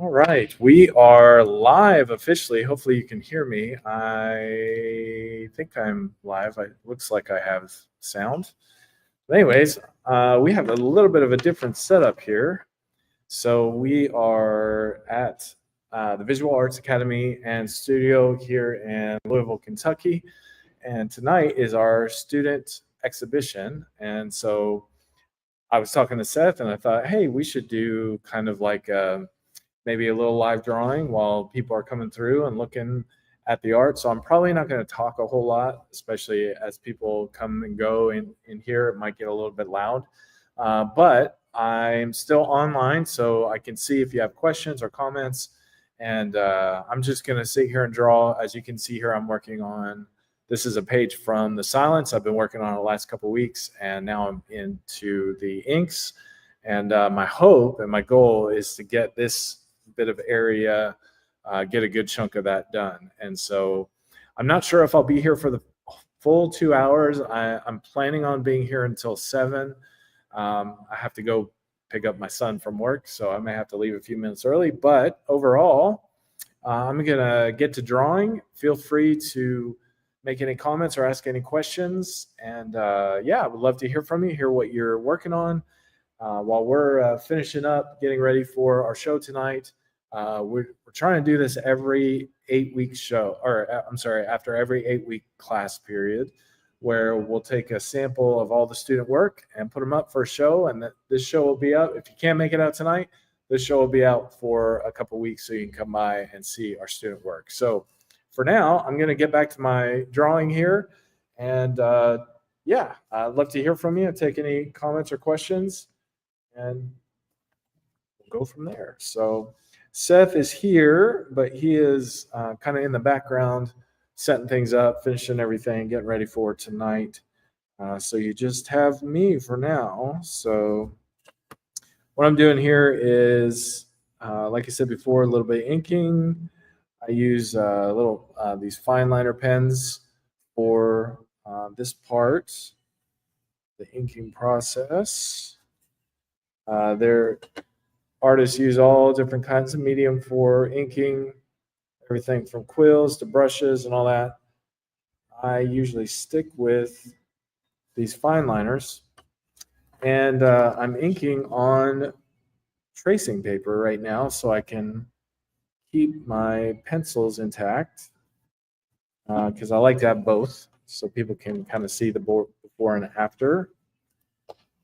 All right, we are live officially. Hopefully you can hear me. I think I'm live. It looks like I have sound. But anyways, we have a little bit of a different setup here. So we are at the Visual Arts Academy and Studio here in Louisville, Kentucky. And tonight is our student exhibition. And so I was talking to Seth and I thought, hey, we should do kind of like maybe a little live drawing while people are coming through and looking at the art. So I'm probably not going to talk a whole lot, especially as people come and go in here. It might get a little bit loud, but I'm still online, so I can see if you have questions or comments. And I'm just going to sit here and draw. As you can see here, I'm working on, this is a page from the Silence. I've been working on it the last couple of weeks, and now I'm into the inks. And my hope and my goal is to get this bit of area, get a good chunk of that done. And so I'm not sure if I'll be here for the full 2 hours. I'm planning on being here until 7. I have to go pick up my son from work, so I may have to leave a few minutes early. But overall, I'm going to get to drawing. Feel free to make any comments or ask any questions. And yeah, I would love to hear from you, hear what you're working on. While we're finishing up, getting ready for our show tonight, we're trying to do this every 8-week show, or I'm sorry, after every 8-week class period, where we'll take a sample of all the student work and put them up for a show. And this show will be up. If you can't make it out tonight, this show will be out for a couple weeks, so you can come by and see our student work. So for now, I'm going to get back to my drawing here. And yeah, I'd love to hear from you and take any comments or questions, and we'll go from there. So Seth is here, but he is kind of in the background, setting things up, finishing everything, getting ready for tonight. So you just have me for now. So what I'm doing here is, like I said before, a little bit of inking. I use these fine liner pens for this part, the inking process. Artists use all different kinds of medium for inking, everything from quills to brushes and all that. I usually stick with these fine liners, and I'm inking on tracing paper right now so I can keep my pencils intact, because I like to have both so people can kind of see the before and after.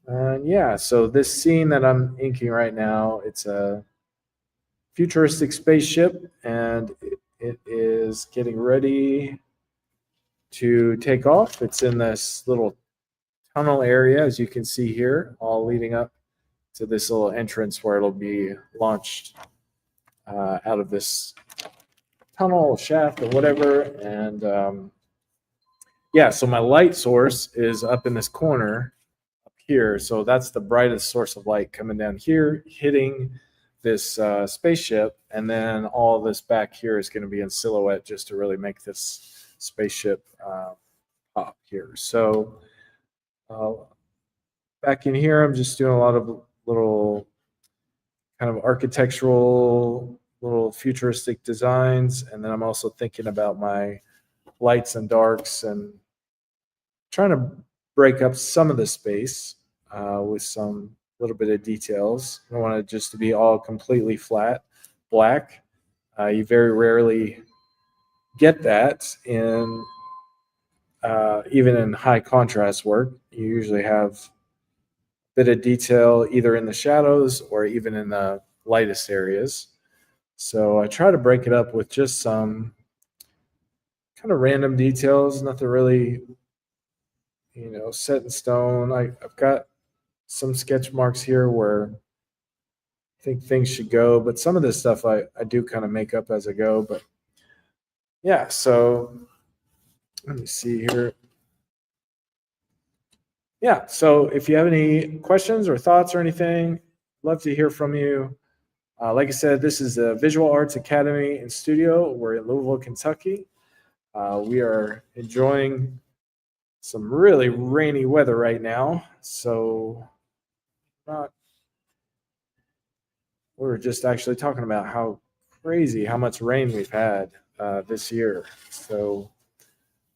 And yeah, so this scene that I'm inking right now, it's a futuristic spaceship, and it is getting ready to take off. It's in this little tunnel area, as you can see here, all leading up to this little entrance where it'll be launched out of this tunnel shaft or whatever. And yeah, so my light source is up in this corner up here. So that's the brightest source of light coming down here, hitting this spaceship. And then all this back here is going to be in silhouette just to really make this spaceship pop here. So back in here, I'm just doing a lot of little kind of architectural, little futuristic designs. And then I'm also thinking about my lights and darks and trying to break up some of the space with some little bit of details. I don't want it just to be all completely flat black. You very rarely get that in even in high contrast work. You usually have a bit of detail either in the shadows or even in the lightest areas. So I try to break it up with just some kind of random details, nothing really, set in stone. I've got some sketch marks here where I think things should go, but some of this stuff I do kind of make up as I go. But yeah, so let me see here. Yeah, so if you have any questions or thoughts or anything, love to hear from you. Like I said, this is the Visual Arts Academy and Studio. We're in Louisville, Kentucky. We are enjoying some really rainy weather right now, so not we were just actually talking about how crazy how much rain we've had this year. So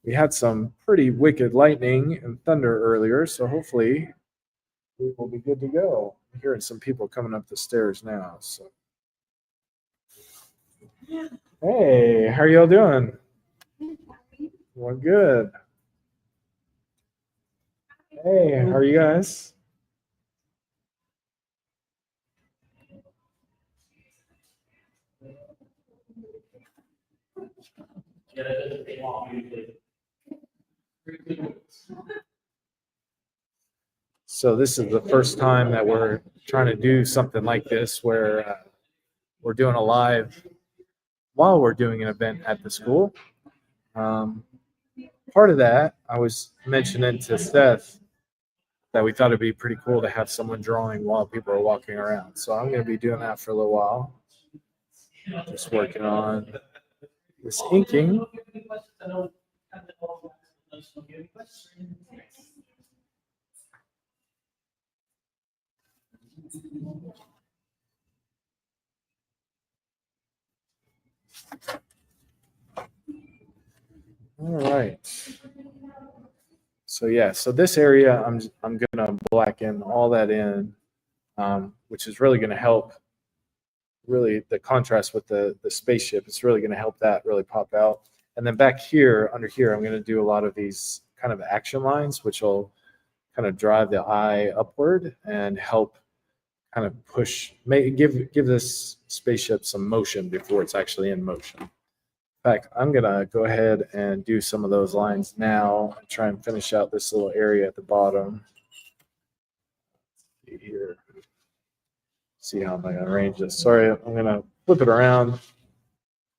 we had some pretty wicked lightning and thunder earlier. So hopefully we will be good to go. I'm hearing some people coming up the stairs now. So hey, how are y'all doing? Well, good. Hey, how are you guys? So this is the first time that we're trying to do something like this where we're doing a live while we're doing an event at the school. Um, Part of that, I was mentioning to Seth that we thought it'd be pretty cool to have someone drawing while people are walking around. So I'm going to be doing that for a little while. Just working on this inking. All right. So yeah, so this area I'm gonna blacken all that in, which is really gonna help. Really, the contrast with the spaceship, it's really gonna help that really pop out. And then back here, under here, I'm gonna do a lot of these kind of action lines, which will kind of drive the eye upward and help kind of push, give this spaceship some motion before it's actually in motion. In fact, I'm gonna go ahead and do some of those lines now and try and finish out this little area at the bottom. Here, see how I'm gonna arrange this. Sorry, I'm gonna flip it around,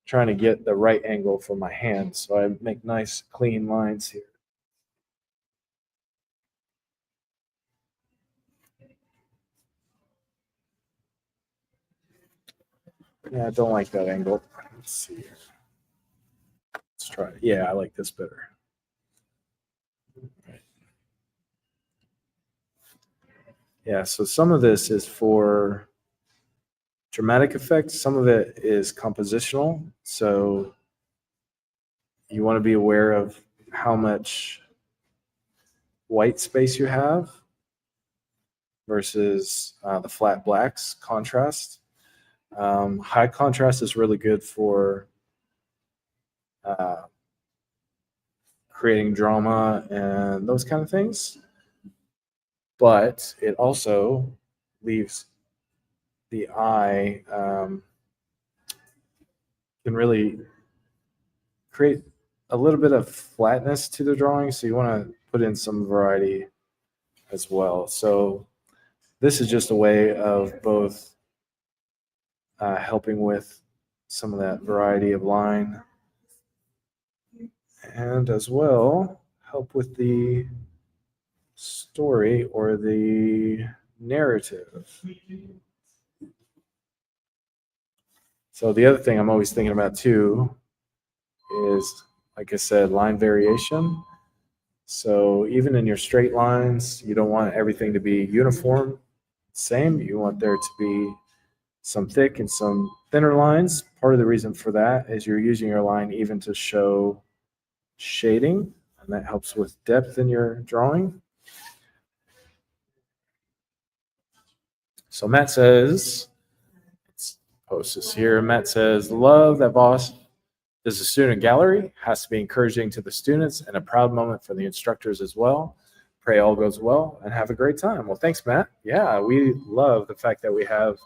trying to get the right angle for my hand so I make nice clean lines here. Yeah, I don't like that angle. Let's see here. Let's try it. Yeah, I like this better. Right. Yeah, so some of this is for dramatic effects. Some of it is compositional. So you want to be aware of how much white space you have versus the flat blacks contrast. High contrast is really good for uh, creating drama and those kind of things, but it also leaves the eye can really create a little bit of flatness to the drawing. So you want to put in some variety as well. So this is just a way of both helping with some of that variety of line and as well help with the story or the narrative. So the other thing I'm always thinking about too is, like I said, line variation. So even in your straight lines, you don't want everything to be uniform, same. You want there to be some thick and some thinner lines. Part of the reason for that is you're using your line even to show shading, and that helps with depth in your drawing. So Matt says, let's post this here. Matt says, love that V.A.A.S does a student gallery. Has to be encouraging to the students and a proud moment for the instructors as well. Pray all goes well and have a great time. Well, thanks, Matt. Yeah, we love the fact that we have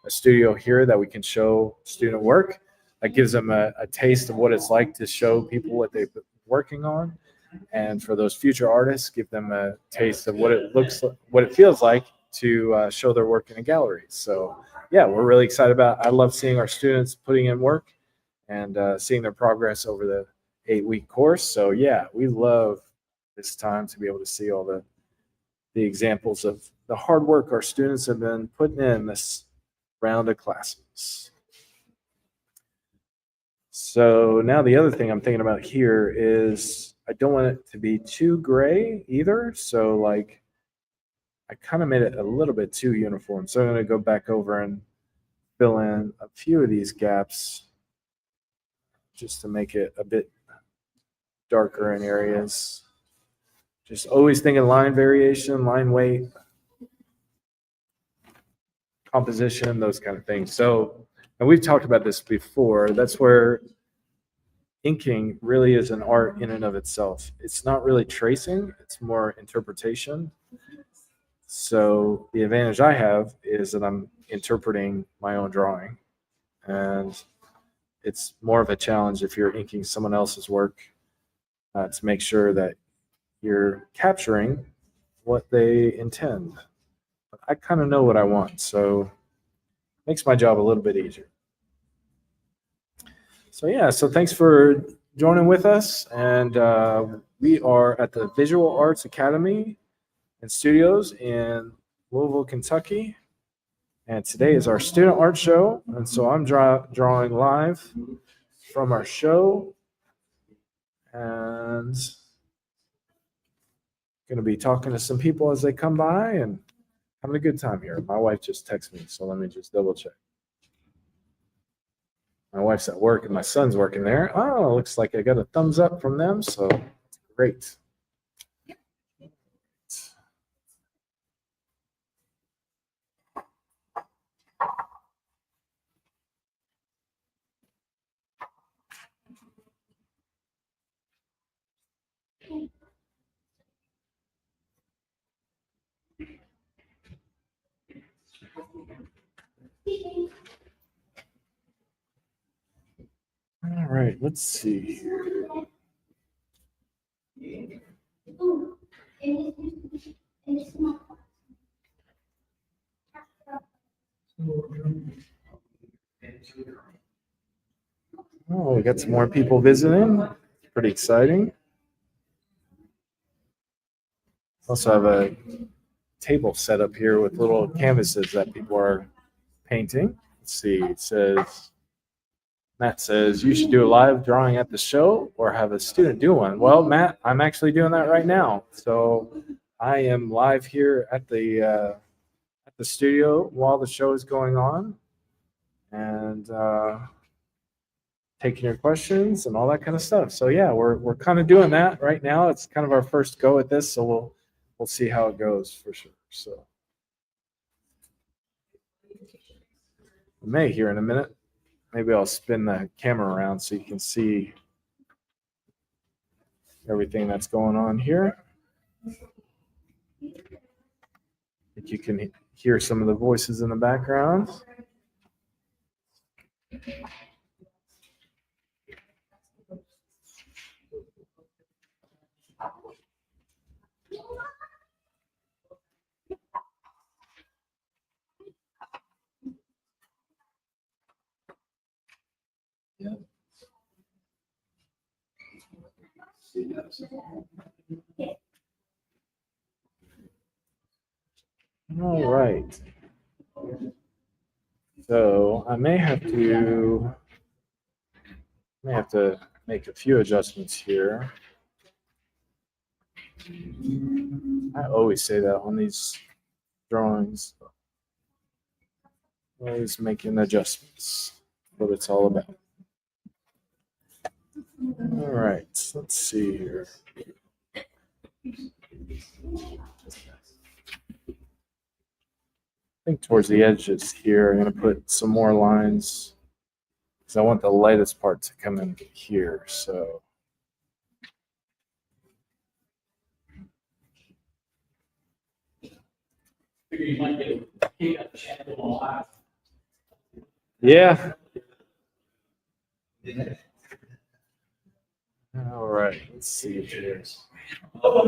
a studio here that we can show student work. That gives them a taste of what it's like to show people what they've been working on. And for those future artists, give them a taste of what it looks like, what it feels like to show their work in a gallery. So yeah, we're really excited about it. I love seeing our students putting in work and seeing their progress over the 8-week course. So yeah, we love this time to be able to see all the examples of the hard work our students have been putting in this round of classes. So now the other thing I'm thinking about here is I don't want it to be too gray either. So like I kind of made it a little bit too uniform. So I'm going to go back over and fill in a few of these gaps just to make it a bit darker in areas. Just always thinking line variation, line weight, composition, those kind of things. So, and we've talked about this before. That's where inking really is an art in and of itself. It's not really tracing, it's more interpretation. So the advantage I have is that I'm interpreting my own drawing. And it's more of a challenge if you're inking someone else's work to make sure that you're capturing what they intend. But I kind of know what I want, so it makes my job a little bit easier. So yeah, so thanks for joining with us, and we are at the Visual Arts Academy and Studios in Louisville, Kentucky, and today is our student art show, and so I'm drawing live from our show, and going to be talking to some people as they come by and having a good time here. My wife just texted me, so let me just double check. My wife's at work and my son's working there. Oh, looks like I got a thumbs up from them, so that's great. All right, let's see here. Oh, we got some more people visiting. Pretty exciting. Also have a table set up here with little canvases that people are painting. Let's see. It says, Matt says, you should do a live drawing at the show or have a student do one. Well, Matt, I'm actually doing that right now. So I am live here at the studio while the show is going on, and taking your questions and all that kind of stuff. So yeah, we're kind of doing that right now. It's kind of our first go at this, so we'll see how it goes for sure. So I may here in a minute. Maybe I'll spin the camera around so you can see everything that's going on here. I think you can hear some of the voices in the background. Yeah. All right. So I may have to make a few adjustments here. I always say that on these drawings. Always making adjustments. What it's all about. All right, let's see here. I think towards the edges here, I'm going to put some more lines because I want the lightest part to come in here. So yeah. All right, let's see here. All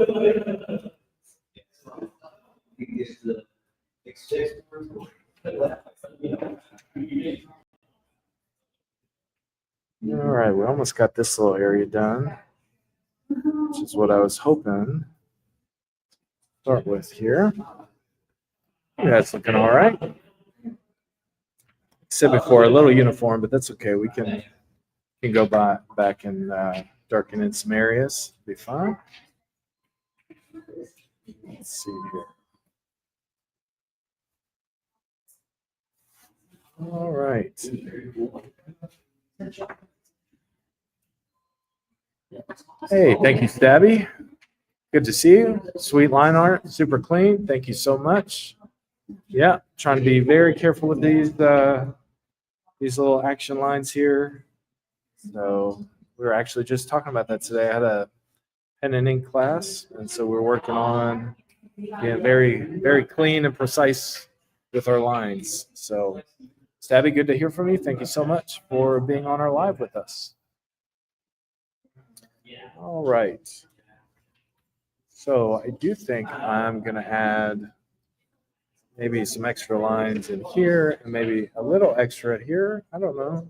right, we almost got this little area done, which is what I was hoping to start with here. That's looking all right. Said before, a little uniform, but that's okay. We can go back and darken in some areas. Be fine. Let's see here. All right. Hey, thank you, Stabby. Good to see you. Sweet line art, super clean. Thank you so much. Yeah, trying to be very careful with these little action lines here. So we were actually just talking about that today. I had a pen and ink class, and so we're working on being very clean and precise with our lines. So, Stabby, good to hear from you. Thank you so much for being on our live with us. All right. So I do think I'm going to add maybe some extra lines in here and maybe a little extra here. I don't know.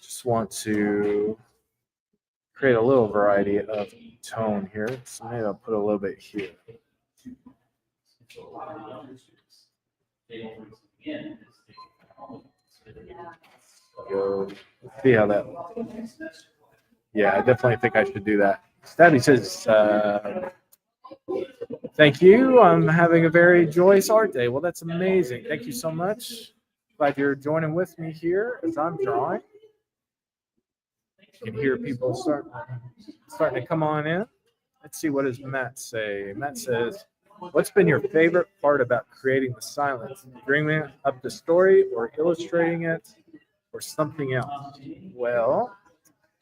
Just want to create a little variety of tone here. So maybe I'll put a little bit here. Go see how that. Yeah, I definitely think I should do that. Stabby says, thank you. I'm having a very joyous art day. Well, that's amazing. Thank you so much. Glad you're joining with me here as I'm drawing. You can hear people starting to come on in. Let's see, what does Matt say? Matt says, what's been your favorite part about creating the silence? Dreaming up the story or illustrating it or something else? Well,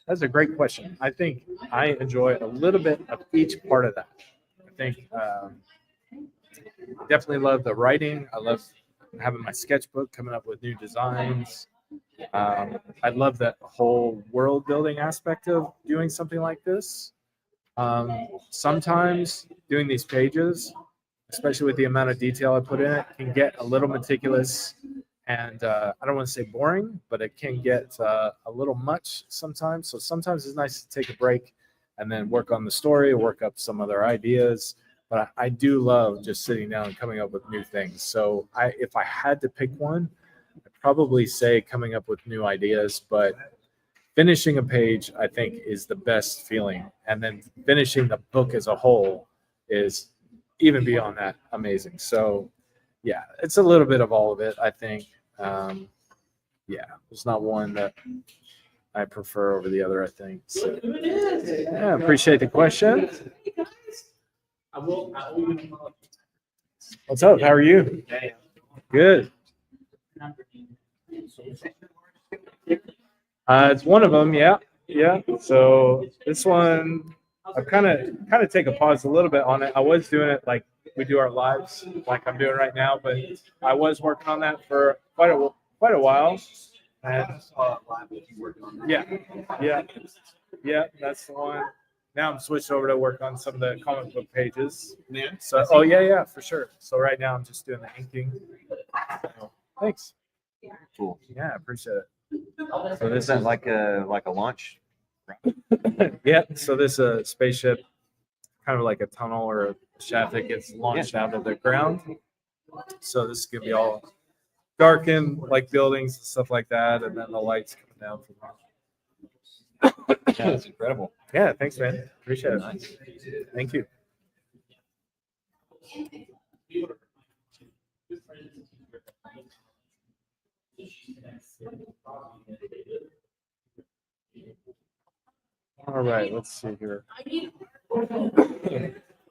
that's a great question. I think I enjoy a little bit of each part of that. I think definitely love the writing. I love having my sketchbook, coming up with new designs. I love that whole world building aspect of doing something like this. Sometimes doing these pages, especially with the amount of detail I put in it, can get a little meticulous and I don't want to say boring, but it can get a little much sometimes. So sometimes it's nice to take a break and then work on the story, work up some other ideas. But I do love just sitting down and coming up with new things. So if I had to pick one, I'd probably say coming up with new ideas. But finishing a page, I think, is the best feeling. And then finishing the book as a whole is even beyond that amazing. So yeah, it's a little bit of all of it, I think. Yeah, there's not one that I prefer over the other, I think. So, yeah, appreciate the question. What's up? How are you? Good. It's one of them, yeah. Yeah. So this one, I've kind of take a pause a little bit on it. I was doing it like we do our lives, like I'm doing right now, but I was working on that for quite a while. And, yeah, that's the one. Now I'm switched over to work on some of the comic book pages. So, oh yeah, for sure. So right now I'm just doing the inking. So, thanks. Cool. Yeah, I appreciate it. So this is like a launch. Yeah. So this spaceship, kind of like a tunnel or a shaft that gets launched out of the ground. So this is gonna be all darkened, like buildings and stuff like that, and then the lights coming down from that. Yeah, that's incredible. Yeah, thanks, man. Appreciate it. Thank you. All right, let's see here.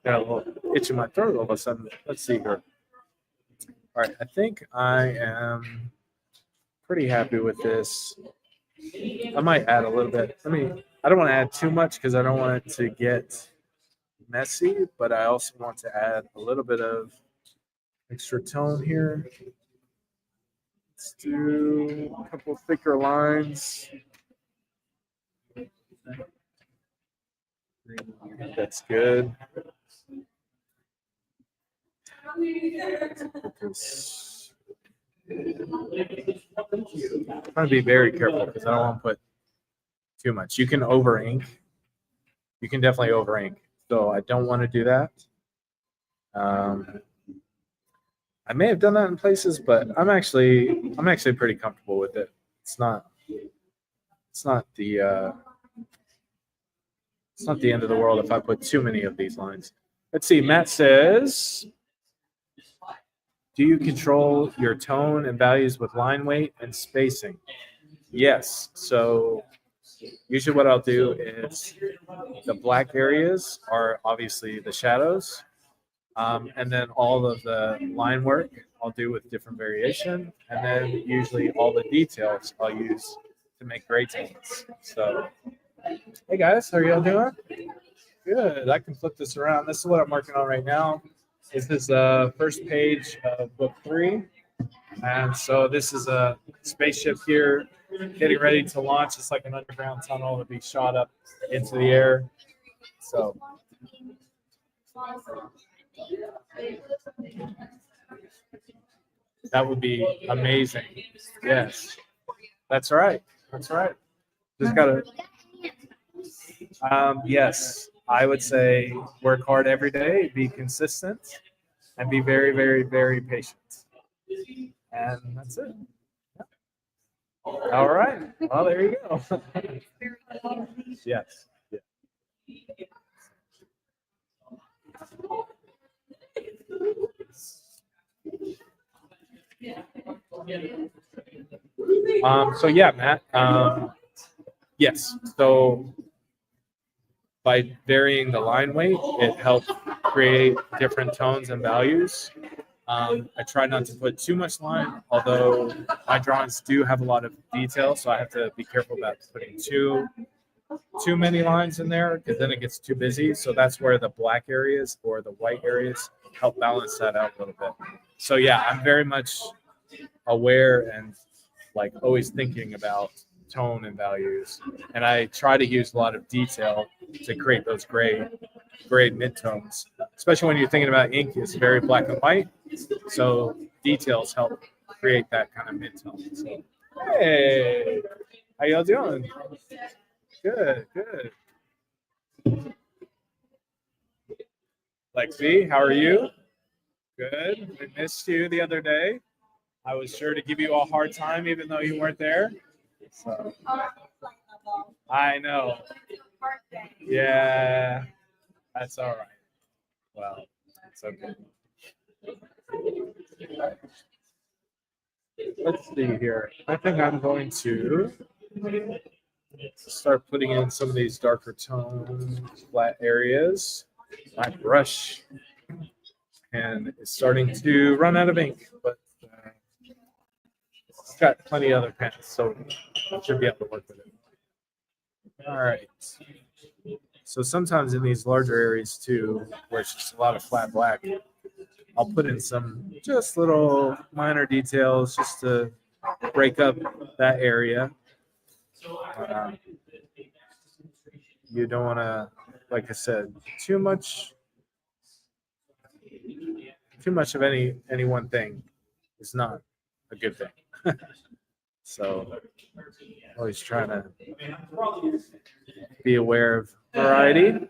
Got a little itch in my throat all of a sudden. Let's see here. All right, I think I am pretty happy with this. I might add a little bit. I don't want to add too much because I don't want it to get messy, but I also want to add a little bit of extra tone here. Let's do a couple thicker lines. That's good. I'm trying to be very careful because I don't want to put too much. You can over ink. You can definitely over ink. So I don't want to do that. I may have done that in places, but I'm actually pretty comfortable with it. It's not the end of the world if I put too many of these lines. Let's see. Matt says, Do you control your tone and values with line weight and spacing? Yes. So usually what I'll do is the black areas are obviously the shadows. And then all of the line work I'll do with different variation. And then usually all the details I'll use to make gray tones. So, hey guys, how are y'all doing? Good. I can flip this around. This is what I'm working on right now. This is the first page of book 3. And so this is a spaceship here getting ready to launch. It's like an underground tunnel to be shot up into the air. So that would be amazing. Yes, that's right. That's right. Just gotta. Yes, I would say work hard every day, be consistent, and be very, very, very patient. And that's it. All right. Well, there you go. Yes. Yeah. So yeah, Matt. Yes. So by varying the line weight, it helps create different tones and values. I try not to put too much line, although my drawings do have a lot of detail, so I have to be careful about putting too many lines in there because then it gets too busy. So that's where the black areas or the white areas help balance that out a little bit. So yeah, I'm very much aware and like always thinking about tone and values, and I try to use a lot of detail to create those gray midtones, especially when you're thinking about ink. It's very black and white, so details help create that kind of midtone. So, hey, how y'all doing? Good, good. Lexi, how are you? Good. We missed you the other day. I was sure to give you a hard time even though you weren't there. So, I know. Yeah, that's all right. Well, it's okay. Let's see here. I think I'm going to start putting in some of these darker tones, flat areas. My brush and it's starting to run out of ink, but it's got plenty of other pens, so I should be able to work with it. All right. So sometimes in these larger areas too, where it's just a lot of flat black, I'll put in some just little minor details just to break up that area. You don't want to, like I said, too much of any one thing is not a good thing. So always trying to be aware of variety.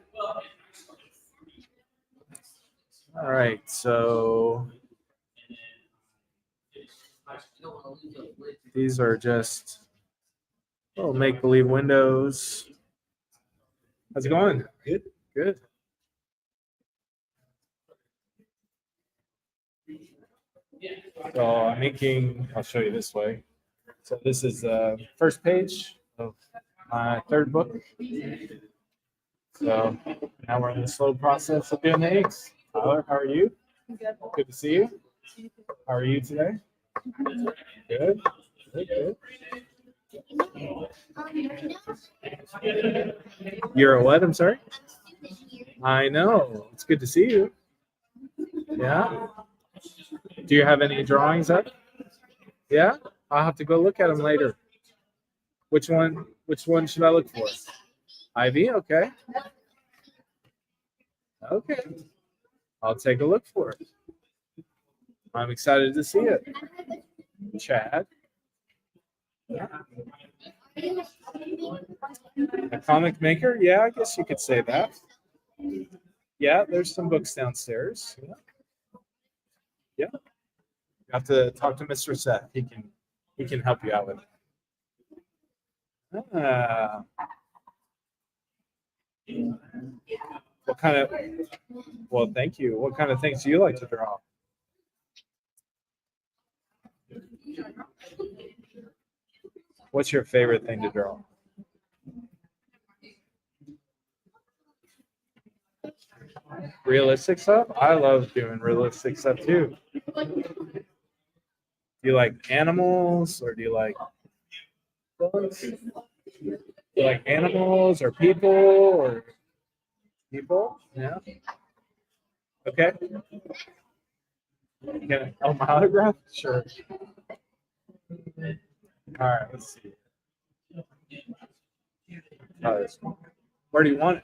All right, so these are just little make-believe windows. How's it going? Good, good. So I'm making, I'll show you this way. So this is the first page of my 3rd book. So now we're in the slow process of doing the inks. Tyler, how are you? Good. Good to see you. How are you today? Good. Good, good. You're a what? I'm sorry? I know. It's good to see you. Yeah. Do you have any drawings up? Yeah? I'll have to go look at them later. Which one should I look for? Ivy? Okay. Okay. I'll take a look for it. I'm excited to see it. Chad. A comic maker? Yeah, I guess you could say that. Yeah, there's some books downstairs. Yeah. Yeah. You have to talk to Mr. Seth. He can help you out with it. What kind of, well, thank you. What kind of things do you like to draw? What's your favorite thing to draw? Realistic stuff? I love doing realistic stuff too. Do you like animals or do you like villains? Do you like animals or people or people? Yeah. Okay. Oh, my autograph? Sure. All right, let's see. This one. Where do you want it?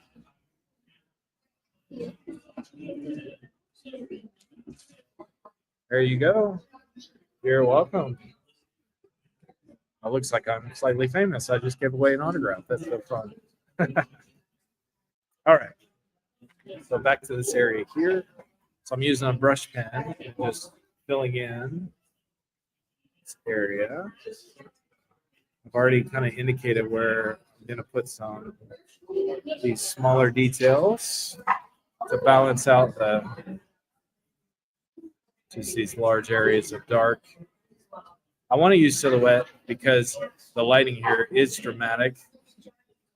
There you go. You're welcome. It looks like I'm slightly famous. I just gave away an autograph. That's so fun. All right. So back to this area here. So I'm using a brush pen and just filling in this area. I've already kind of indicated where I'm going to put some these smaller details to balance out just these large areas of dark. I want to use silhouette because the lighting here is dramatic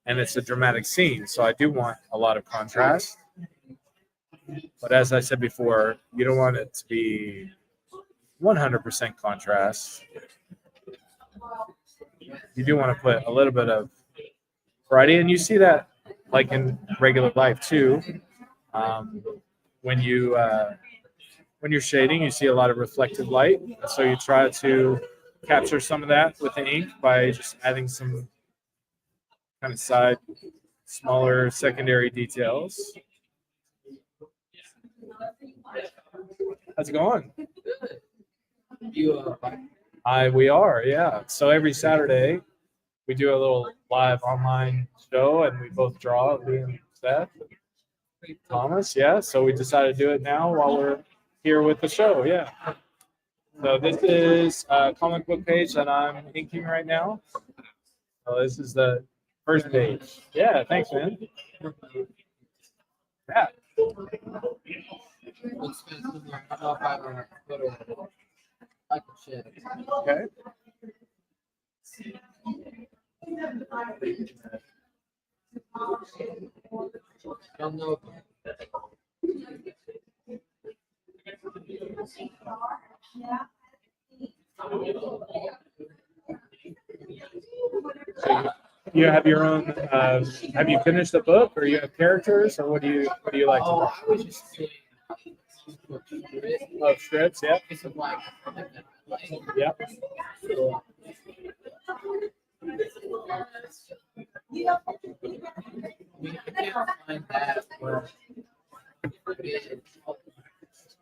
and it's a dramatic scene. So I do want a lot of contrast. But as I said before, you don't want it to be 100% contrast. You do want to put a little bit of variety, and you see that like in regular life too. When you're shading, you see a lot of reflected light, so you try to capture some of that with the ink by just adding some kind of smaller secondary details. How's it going? We are, yeah. So every Saturday we do a little live online show, and we both draw. Me and Seth, Thomas, yeah. So we decided to do it now while we're here with the show, yeah. So this is a comic book page that I'm inking right now. So this is the first page. Yeah, thanks, man. Yeah. Okay. You have your own. Have you finished the book, or you have characters, or what do you like to do? Oh, strips, yeah. Yeah.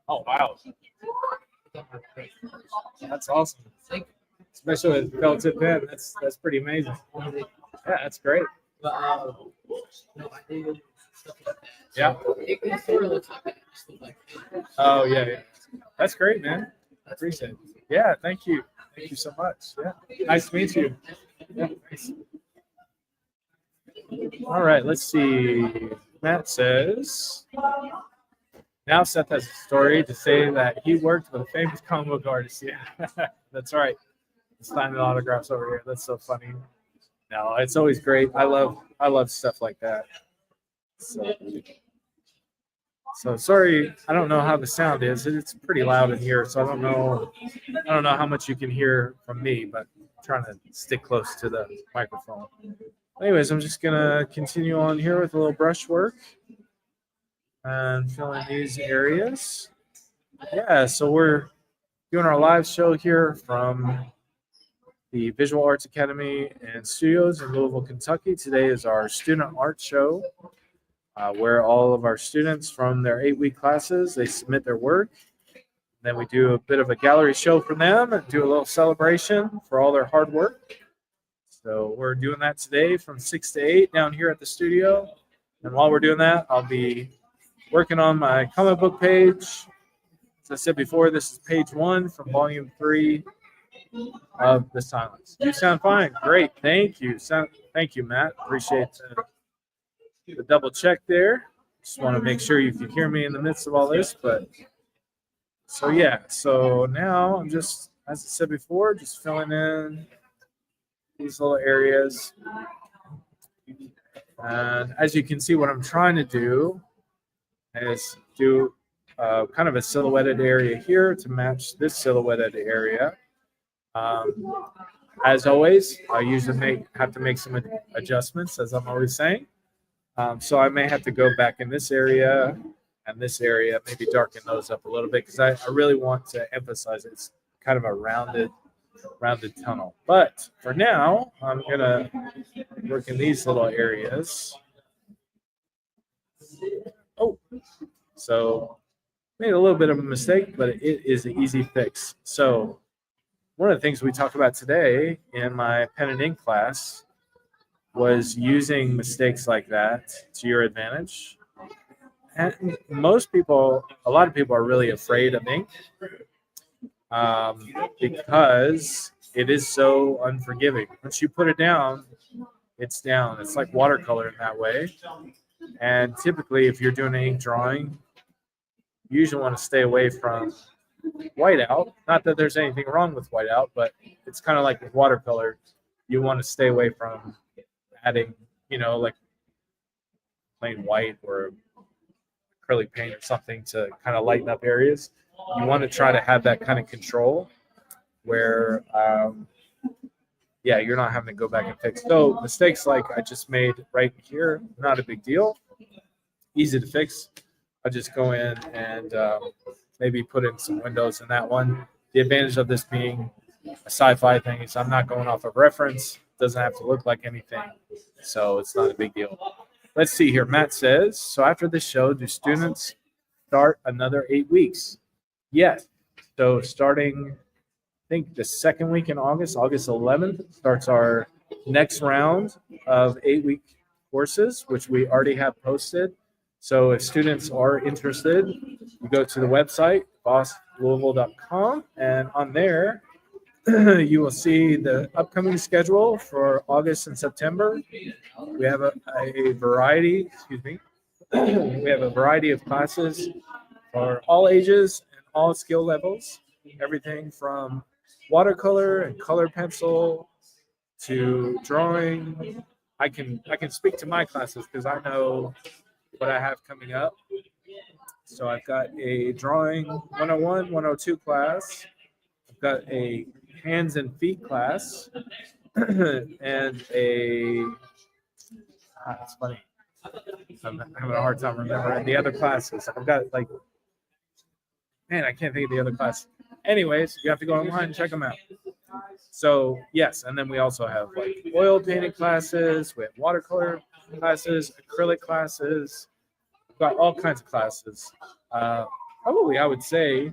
Oh wow, that's awesome. Especially with felt tip pen, that's pretty amazing. Yeah, that's great. Yeah. Oh yeah. That's great, man. I appreciate it. Yeah, thank you. Thank you so much. Yeah. Nice to meet you. Yeah. All right, let's see. Matt says, now Seth has a story to say that he worked with a famous comic book artist. Yeah, that's right. Signing autographs over here. That's so funny. No, it's always great. I love stuff like that. So sorry, I don't know how the sound is. It's pretty loud in here, so I don't know how much you can hear from me, but I'm trying to stick close to the microphone. Anyways, I'm just gonna continue on here with a little brushwork and fill in these areas. Yeah, so we're doing our live show here from the Visual Arts Academy and Studios in Louisville, Kentucky. Today is our student art show, where all of our students from their 8-week classes, they submit their work. Then we do a bit of a gallery show for them and do a little celebration for all their hard work. So we're doing that today from 6 to 8 down here at the studio. And while we're doing that, I'll be working on my comic book page. As I said before, this is page 1 from volume 3 of The Silence. You sound fine. Great. Thank you. Thank you, Matt. Appreciate the double check there. Just want to make sure you can hear me in the midst of all this. But so yeah. So now I'm just as I said before, just filling in these little areas. And as you can see, what I'm trying to do is do kind of a silhouetted area here to match this silhouetted area. As always, I usually have to make some adjustments, as I'm always saying. So I may have to go back in this area and this area, maybe darken those up a little bit because I really want to emphasize it's kind of a rounded tunnel. But for now, I'm gonna work in these little areas. Oh, so made a little bit of a mistake, but it is an easy fix. So one of the things we talked about today in my pen and ink class was using mistakes like that to your advantage. And most people, a lot of people are really afraid of ink because it is so unforgiving. Once you put it down, it's down. It's like watercolor in that way. And typically, if you're doing an ink drawing, you usually want to stay away from whiteout. Not that there's anything wrong with whiteout, but it's kind of like with watercolor. You want to stay away from adding, like plain white or acrylic paint or something to kind of lighten up areas. You want to try to have that kind of control where, you're not having to go back and fix. So mistakes like I just made right here, not a big deal. Easy to fix. I'll just go in and maybe put in some windows in that one. The advantage of this being a sci-fi thing is I'm not going off of reference. It doesn't have to look like anything. So it's not a big deal. Let's see here. Matt says, so after this show, do students start another 8 weeks? Yes. So starting, I think the second week in August 11th, starts our next round of 8-week courses, which we already have posted. So if students are interested, you go to the website, bosslouisville.com, and on there, you will see the upcoming schedule for August and September. We have a variety, we have a variety of classes for all ages and all skill levels. Everything from watercolor and color pencil to drawing. I can speak to my classes because I know what I have coming up. So I've got a drawing 101, 102 class. I've got a hands and feet class and it's funny. I'm having a hard time remembering the other classes. I've got I can't think of the other class. Anyways, you have to go online and check them out. So yes, and then we also have like oil painting classes, we have watercolor classes, acrylic classes. We've got all kinds of classes. Probably I would say,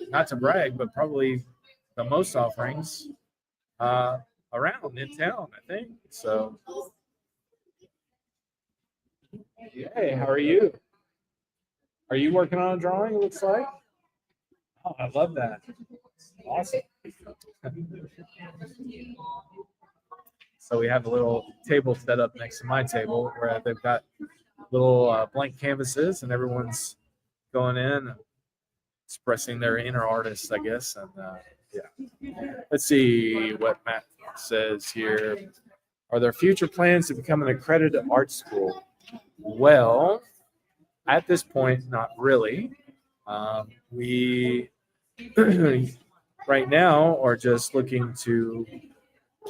not to brag, but probably the most offerings around in town, I think. So hey, how are you? Are you working on a drawing, it looks like? Oh, I love that. Awesome. So we have a little table set up next to my table where they've got little blank canvases and everyone's going in, expressing their inner artist, I guess. And let's see what Matt says here. Are there future plans to become an accredited art school? Well, at this point, not really. We right now are just looking to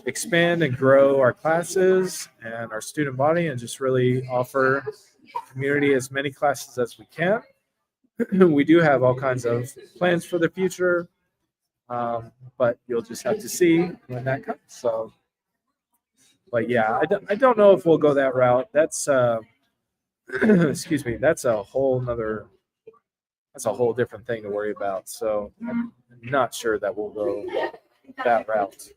expand and grow our classes and our student body and just really offer the community as many classes as we can. We do have all kinds of plans for the future, but you'll just have to see when that comes. So, but yeah, I don't know if we'll go that route. That's excuse me, that's a whole different thing to worry about. So I'm not sure that we'll go that route.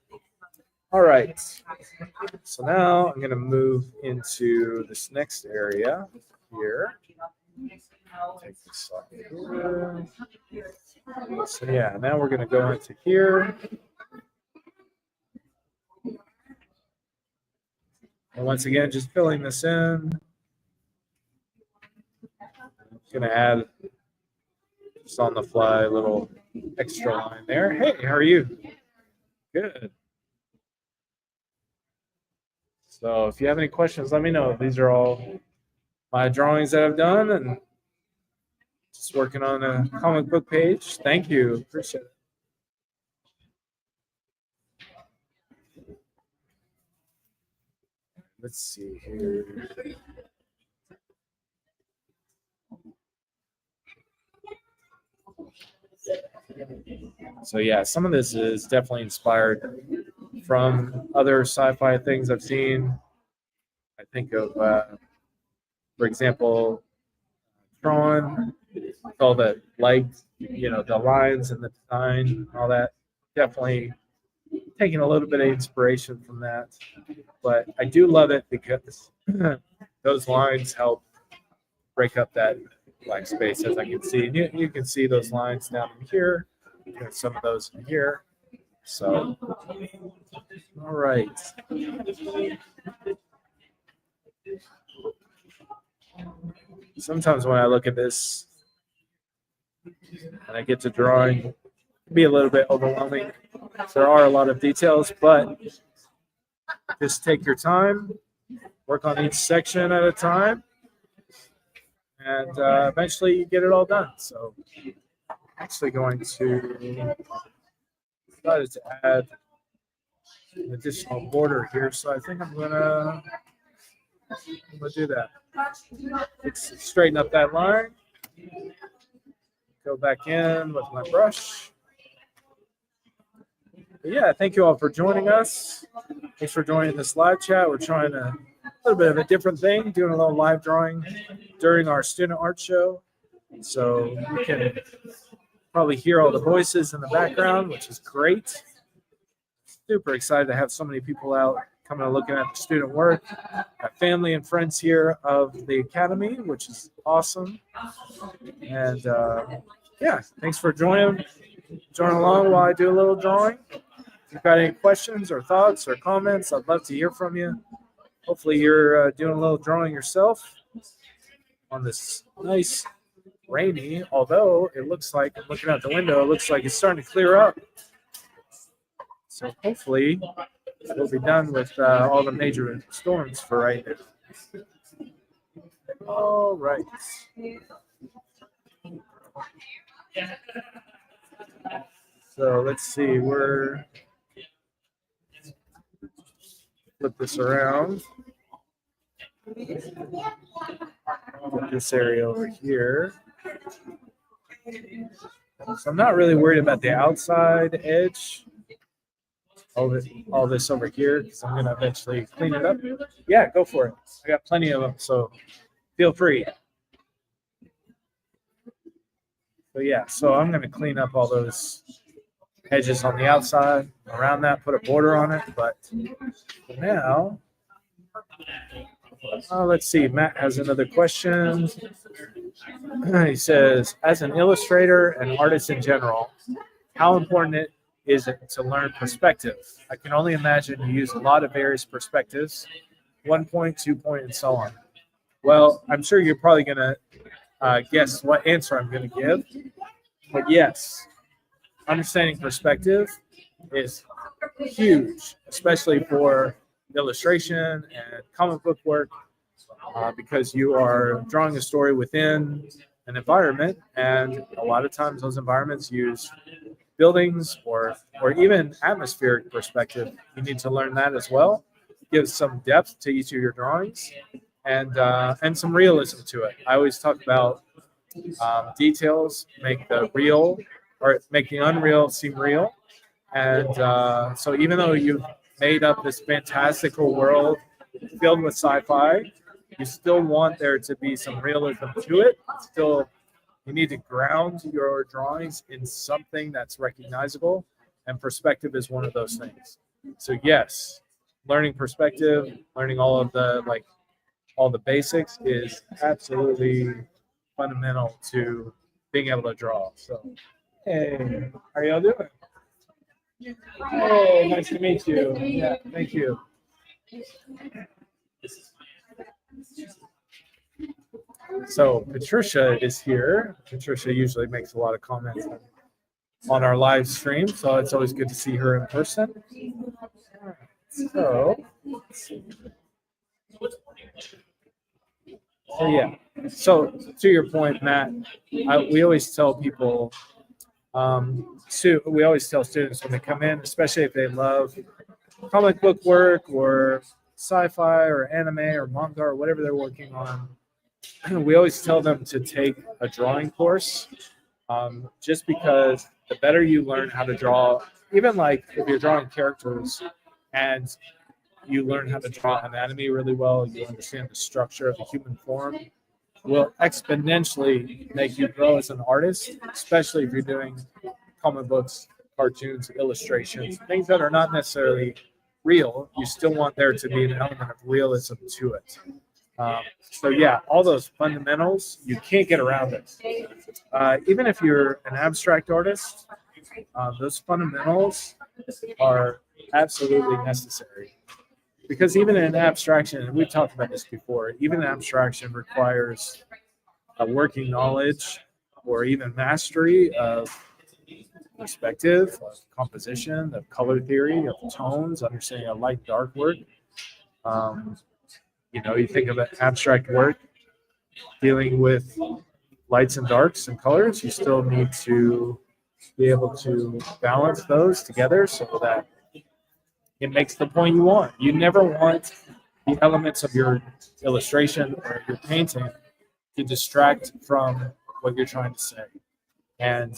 All right. So now I'm going to move into this next area here. Take this off here. So yeah, now we're going to go into here. And once again, just filling this in. I'm going to add just on the fly a little extra line there. Hey, how are you? Good. So if you have any questions, let me know. These are all my drawings that I've done and just working on a comic book page. Thank you. Appreciate it. Let's see here. So yeah, some of this is definitely inspired from other sci-fi things I've seen. I think of, for example, Tron, all the legs, the lines and the design, all that. Definitely taking a little bit of inspiration from that. But I do love it because those lines help break up that blank space, as I can see. And you can see those lines down in here, some of those in here. So, all right. Sometimes when I look at this and I get to drawing, it can be a little bit overwhelming. There are a lot of details, but just take your time, work on each section at a time, and eventually you get it all done. So I'm actually going to decided to add an additional border here, so I think I'm gonna do that. Let's straighten up that line. Go back in with my brush. But yeah, thank you all for joining us. Thanks for joining this live chat. We're trying a little bit of a different thing, doing a little live drawing during our student art show. So you can probably hear all the voices in the background, which is great. Super excited to have so many people out coming and looking at the student work. Got family and friends here of the Academy, which is awesome. And yeah, thanks for joining along while I do a little drawing. If you've got any questions or thoughts or comments, I'd love to hear from you. Hopefully you're doing a little drawing yourself on this nice rainy, although it looks like, looking out the window, it looks like it's starting to clear up. So hopefully we'll be done with all the major storms for right now. All right. So let's see, flip this around. Put this area over here. So I'm not really worried about the outside edge. All this over here, because I'm going to eventually clean it up. Yeah, go for it. I got plenty of them, so feel free. So yeah, so I'm going to clean up all those edges on the outside, around that, put a border on it. But for now, let's see. Matt has another question. He says, as an illustrator and artist in general, how important is it to learn perspective? I can only imagine you use a lot of various perspectives, 1 point, 2 point, and so on. Well, I'm sure you're probably going to guess what answer I'm going to give. But yes, understanding perspective is huge, especially for illustration and comic book work, because you are drawing a story within an environment, and a lot of times those environments use buildings or even atmospheric perspective. You need to learn that as well. It gives some depth to each of your drawings and some realism to it. I always talk about details make the real or make the unreal seem real. And so even though you've made up this fantastical world filled with sci-fi, you still want there to be some realism to it. Still, you need to ground your drawings in something that's recognizable, and perspective is one of those things. So yes, learning perspective, learning all the basics is absolutely fundamental to being able to draw. So, hey, how are y'all doing? Hey, nice to meet you. Yeah, thank you. So Patricia is here. Patricia usually makes a lot of comments on on our live stream, so it's always good to see her in person. So yeah. So to your point, Matt, we always tell people, we always tell students when they come in, especially if they love comic book work or sci-fi or anime or manga or whatever they're working on, we always tell them to take a drawing course, just because the better you learn how to draw, even like if you're drawing characters and you learn how to draw anatomy really well, you understand the structure of the human form, will exponentially make you grow as an artist, especially if you're doing comic books, cartoons, illustrations, things that are not necessarily real. You still want there to be an element of realism to it. So yeah, all those fundamentals, you can't get around it. Even if you're an abstract artist, those fundamentals are absolutely necessary. Because even in abstraction, and we've talked about this before, even abstraction requires a working knowledge or even mastery of perspective, of composition, of color theory, of tones, understanding of light dark work. You think of abstract work dealing with lights and darks and colors, you still need to be able to balance those together so that it makes the point you want. You never want the elements of your illustration or your painting to distract from what you're trying to say. And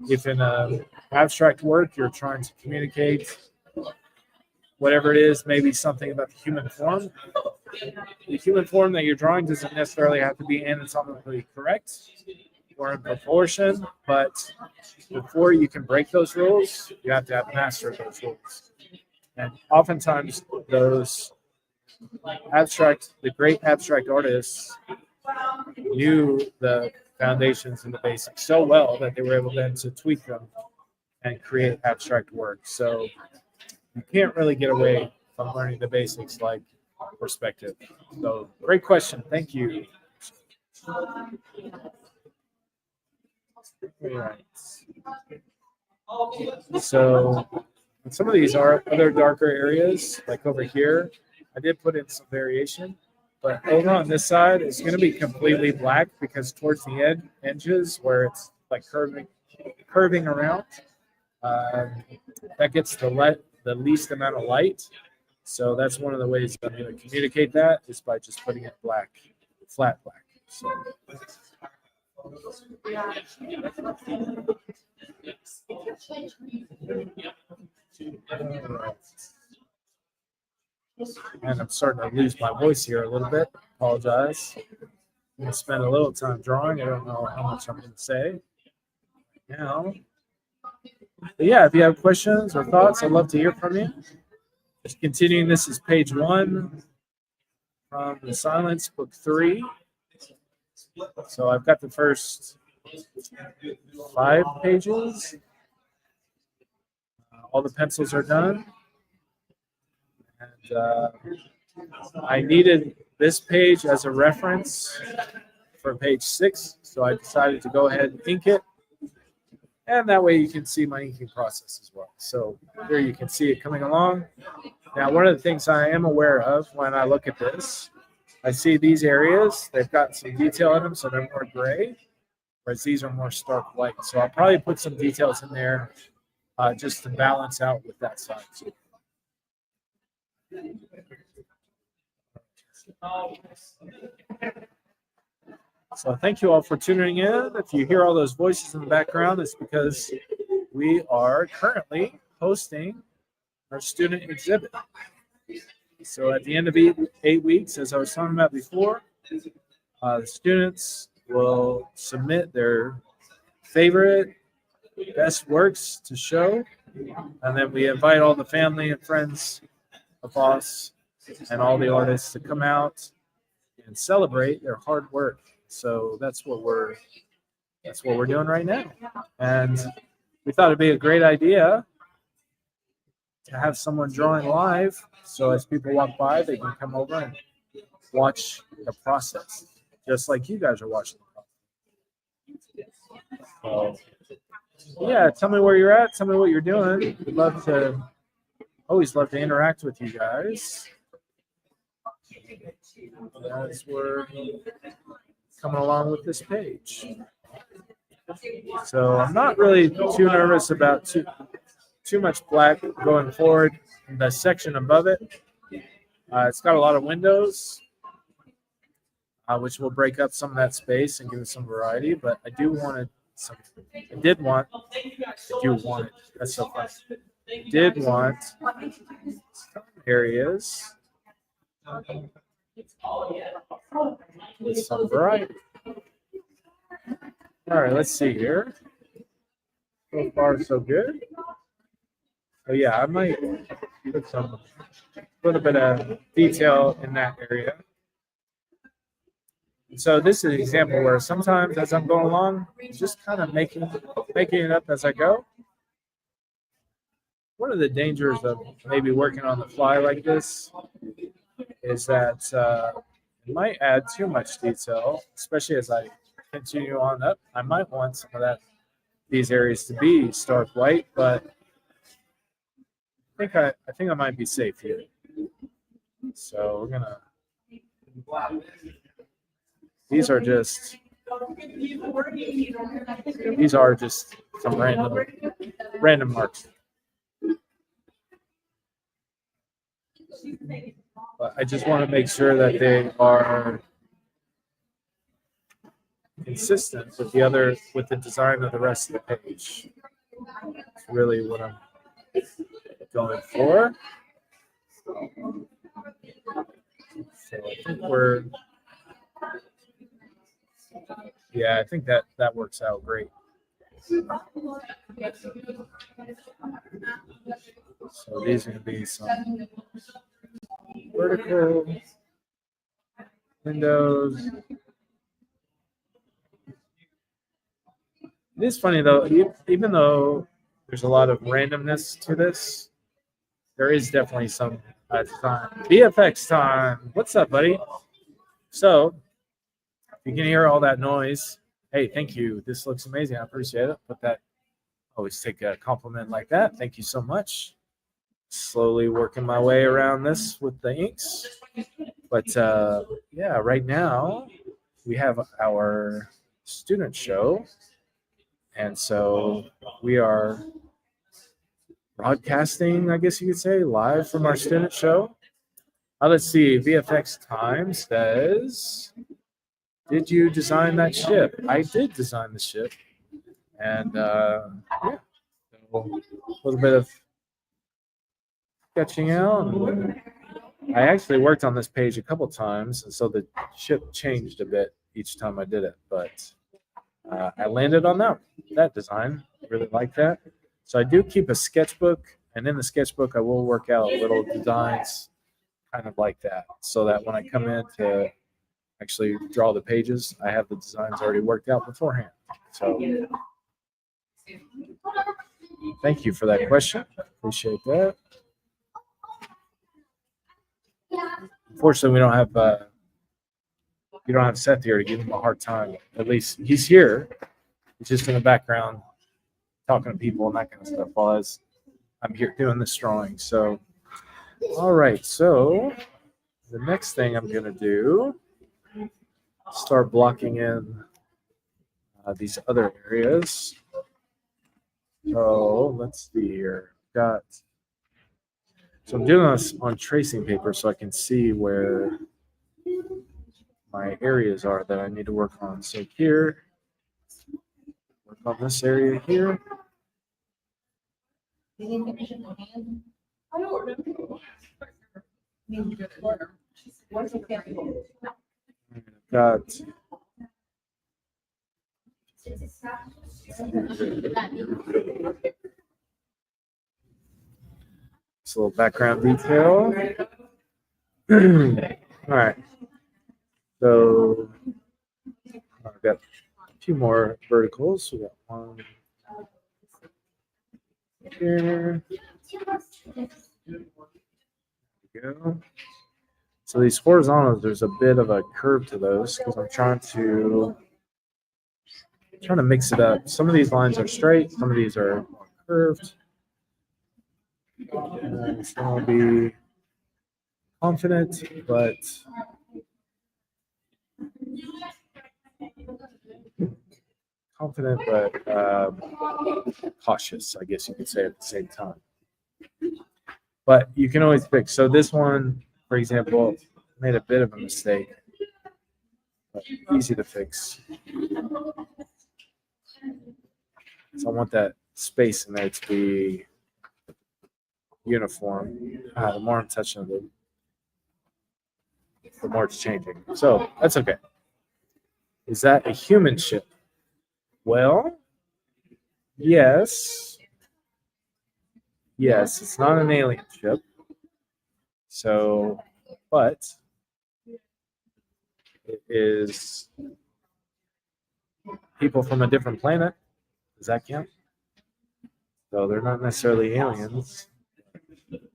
if in a abstract work you're trying to communicate whatever it is, maybe something about the human form that you're drawing doesn't necessarily have to be anatomically correct or in proportion, but before you can break those rules, you have to have mastered those rules. And oftentimes those the great abstract artists knew the foundations and the basics so well that they were able then to tweak them and create abstract work. So you can't really get away from learning the basics like perspective. So great question. Thank you. All right. So some of these are other darker areas, like over here. I did put in some variation, but over on this side, it's going to be completely black because towards the edges where it's like curving around, that gets the least amount of light. So that's one of the ways I'm going to communicate that is by just putting it black, flat black. So. And I'm starting to lose my voice here a little bit. Apologize. I'm going to spend a little time drawing. I don't know how much I'm going to say now. But yeah, if you have questions or thoughts, I'd love to hear from you. Just continuing, this is page 1 from the Silence, book 3. So I've got the first 5 pages. All the pencils are done. And I needed this page as a reference for page 6, so I decided to go ahead and ink it. And that way you can see my inking process as well. So here you can see it coming along. Now, one of the things I am aware of when I look at this, I see these areas, they've got some detail in them, so they're more gray, whereas these are more stark white. So I'll probably put some details in there just to balance out with that side. So thank you all for tuning in. If you hear all those voices in the background, it's because we are currently hosting our student exhibit. So at the end of 8 weeks, as I was talking about before, the students will submit their favorite, best works to show, and then we invite all the family and friends of us and all the artists to come out and celebrate their hard work. So that's what we're doing right now. And we thought it'd be a great idea to have someone drawing live, so as people walk by, they can come over and watch the process, just like you guys are watching the process. So Yeah, tell me where you're at. Tell me what you're doing. We'd always love to interact with you guys as we're coming along with this page. So I'm not really too nervous about too much black going forward. The section above it, it's got a lot of windows, which will break up some of that space and give it some variety. But I do want some. I do want it. That's so funny. Did want some areas with some variety. All right, let's see here. So far, so good. So yeah, I might put a little bit of detail in that area. So this is an example where sometimes as I'm going along, just kind of making it up as I go. One of the dangers of maybe working on the fly like this is that it might add too much detail, especially as I continue on up. I might want some of these areas to be stark white, but I think I might be safe here. So we're gonna. These are just some random marks. But I just want to make sure that they are consistent with the design of the rest of the page. That's really what I'm going for. So I think I think that works out great. So these are going to be some vertical windows. It is funny though, even though there's a lot of randomness to this, there is definitely some time. VFX time. What's up, buddy? So you can hear all that noise. Hey, thank you. This looks amazing. I appreciate it. Always take a compliment like that. Thank you so much. Slowly working my way around this with the inks. But yeah, right now we have our student show. And so we are broadcasting, I guess you could say, live from our student show. Let's see. VFX Time says, did you design that ship? I did design the ship. And yeah, so a little bit of sketching out. I actually worked on this page a couple times, and so the ship changed a bit each time I did it. But I landed on that design. Really like that. So I do keep a sketchbook, and in the sketchbook, I will work out little designs kind of like that, so that when I come in to actually draw the pages, I have the designs already worked out beforehand. So thank you for that question. Appreciate that. Unfortunately, we don't have Seth here to give him a hard time. At least he's here. He's just in the background talking to people and that kind of stuff while I'm here doing this drawing. So, all right. So the next thing I'm going to do, start blocking in these other areas. So let's see here. So I'm doing this on tracing paper so I can see where my areas are that I need to work on. So here, work on this area here. Got this little background detail. All right. So I've got a few more verticals. We got one here. There we go. So these horizontals, there's a bit of a curve to those because I'm trying to trying to mix it up. Some of these lines are straight, some of these are curved. And some will be confident, but cautious, I guess you could say at the same time. But you can always fix. So this one, for example, made a bit of a mistake, but easy to fix. So I want that space in there to be uniform. The more I'm touching it, the more it's changing. So that's okay. Is that a human ship? Well, yes. Yes, it's not an alien ship. So, but it is people from a different planet. Does that count? So they're not necessarily aliens.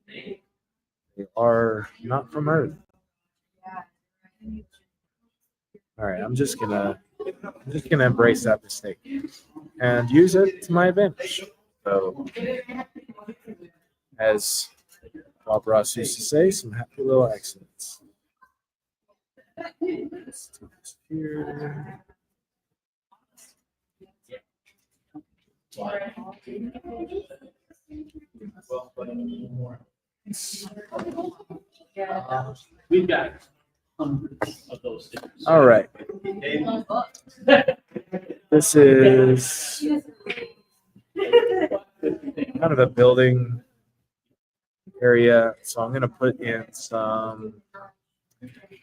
They are not from Earth. All right, I'm just gonna embrace that mistake and use it to my advantage. So, as Bob Ross used to say, some happy little accidents. Let's do this here. We've got hundreds of those stickers. All right. This is kind of a building area, so I'm going to put in some.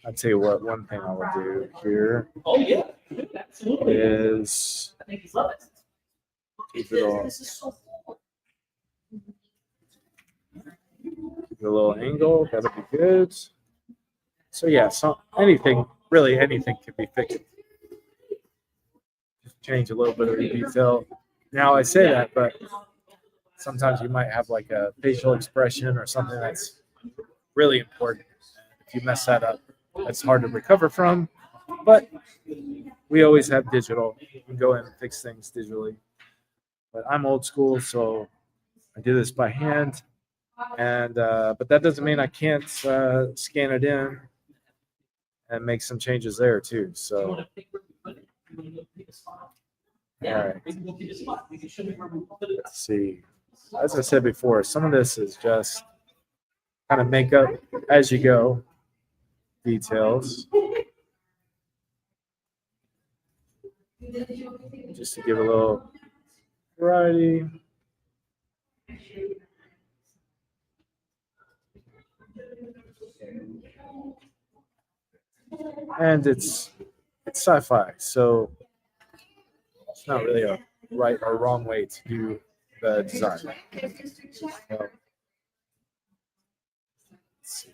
I'll tell you what. One thing I will do here Oh, yeah. Absolutely. is I think he's love it. keep it all. This is so cool. Keep it a little angle. That'll be good. So yeah, so anything can be fixed. Just change a little bit of the detail. Now I say that, but sometimes you might have like a facial expression or something that's really important. If you mess that up, that's hard to recover from. But we always have digital. You can go in and fix things digitally. But I'm old school, so I do this by hand. And but that doesn't mean I can't scan it in and make some changes there too. So all right. Let's see. As I said before, some of this is just kind of make up as you go details. Just to give a little variety. And it's sci-fi, so it's not really a right or wrong way to do the design. So, let's see.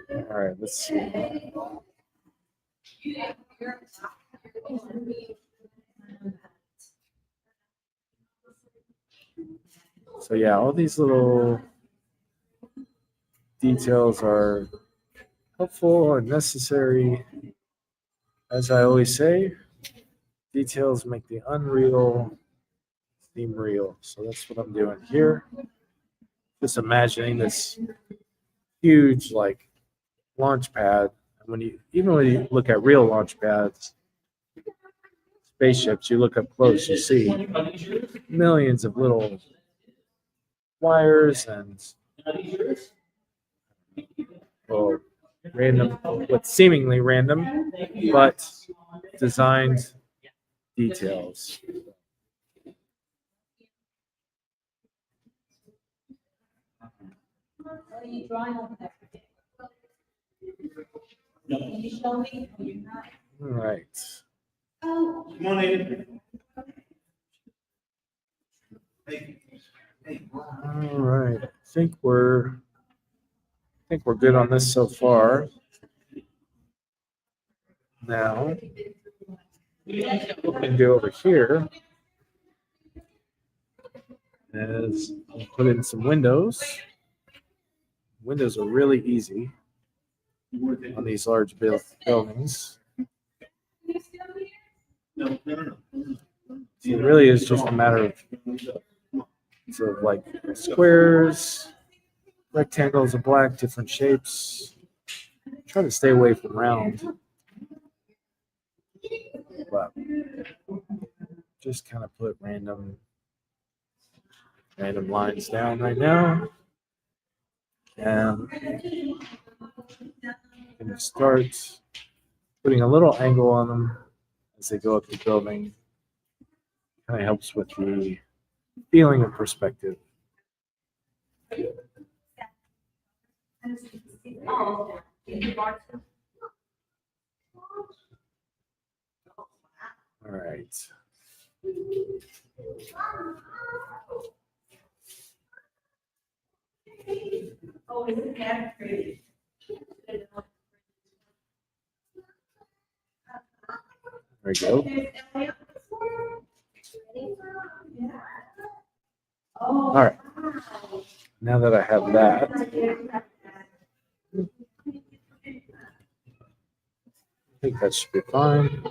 All right, let's see. So yeah, all these little details are helpful and necessary. As I always say, details make the unreal seem real. So that's what I'm doing here. Just imagining this huge like launch pad. And even when you look at real launch pads, spaceships, you look up close, you see millions of little wires and well, random, what seemingly random, but designed details. What are you drawing on there? Can you show me? All right. Come on in. All right. I think we're good on this so far. Now, what we can do over here is I'll put in some windows. Windows are really easy on these large buildings. No. So it really is just a matter of like squares, rectangles of black, different shapes. Try to stay away from round. But just kind of put random lines down right now. And I'm going to start putting a little angle on them as they go up the building. Kind of helps with the feeling of perspective. All right. Oh, isn't that pretty? There we go. All right. Now that I have that, I think that should be fine.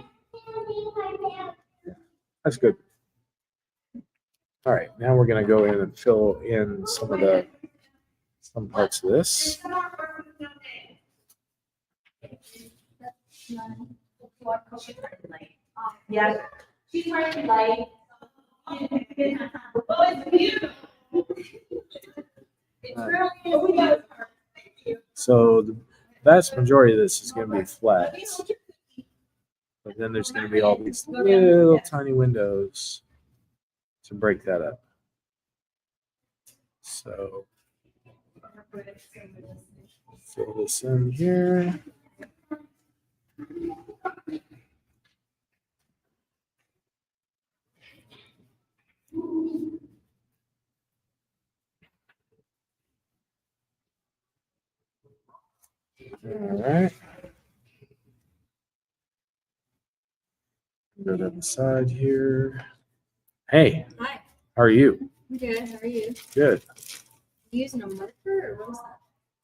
That's good. All right, now we're going to go in and fill in some parts of this. Yeah, she's wearing light. Oh, it's beautiful. It's really. So the vast majority of this is going to be flat, but then there's going to be all these little tiny windows to break that up. So fill this in here. All right. Go to the side here. Hey, Hi, how are you? I'm good. How are you? Good. You using a marker or what is that?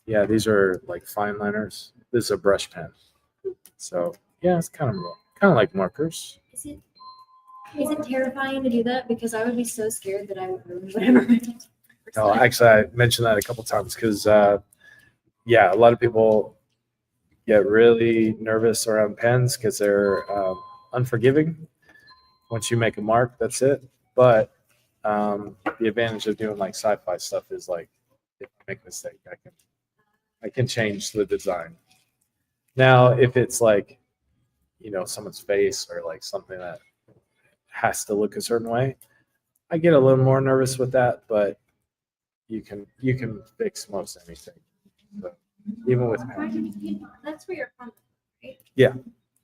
Yeah, these are like fine liners. This is a brush pen. So yeah, it's kind of like markers. Is it terrifying to do that? Because I would be so scared that I would ruin whatever. No, actually, I mentioned that a couple times because yeah, a lot of people get really nervous around pens because they're unforgiving. Once you make a mark, that's it. But the advantage of doing like sci-fi stuff is like if I make a mistake, I can change the design. Now, if it's like someone's face or like something that has to look a certain way, I get a little more nervous with that. But you can fix most anything. So, even with That's where you're from, right? Yeah.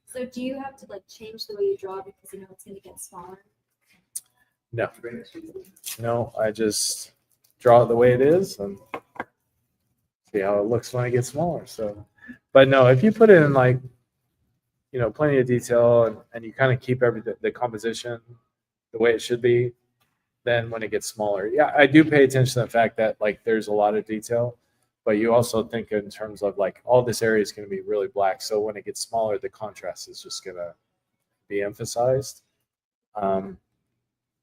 So do you have to like change the way you draw because you know it's going to get smaller? No, I just draw it the way it is and see how it looks when it gets smaller. So, but no, if you put it in like, plenty of detail and you kind of keep everything, the composition the way it should be, then when it gets smaller, yeah, I do pay attention to the fact that like there's a lot of detail, but you also think in terms of like all this area is going to be really black. So when it gets smaller, the contrast is just going to be emphasized.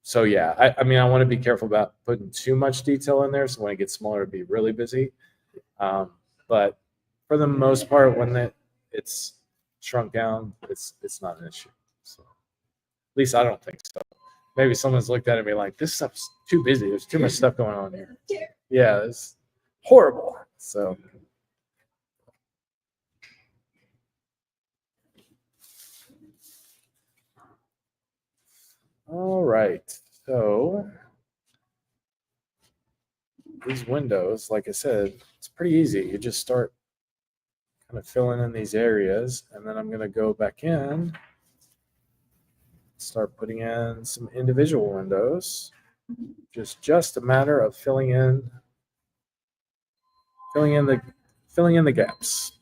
So yeah, I mean, I want to be careful about putting too much detail in there. So when it gets smaller, it'd be really busy. But for the most part, when it's shrunk down, it's not an issue. So at least I don't think so. Maybe someone's looked at it and be like, this stuff's too busy. There's too much stuff going on here. Yeah, it's horrible. So all right. So these windows, like I said, it's pretty easy. You just start kind of filling in these areas, and then I'm going to go back in, start putting in some individual windows. Just a matter of filling in the gaps.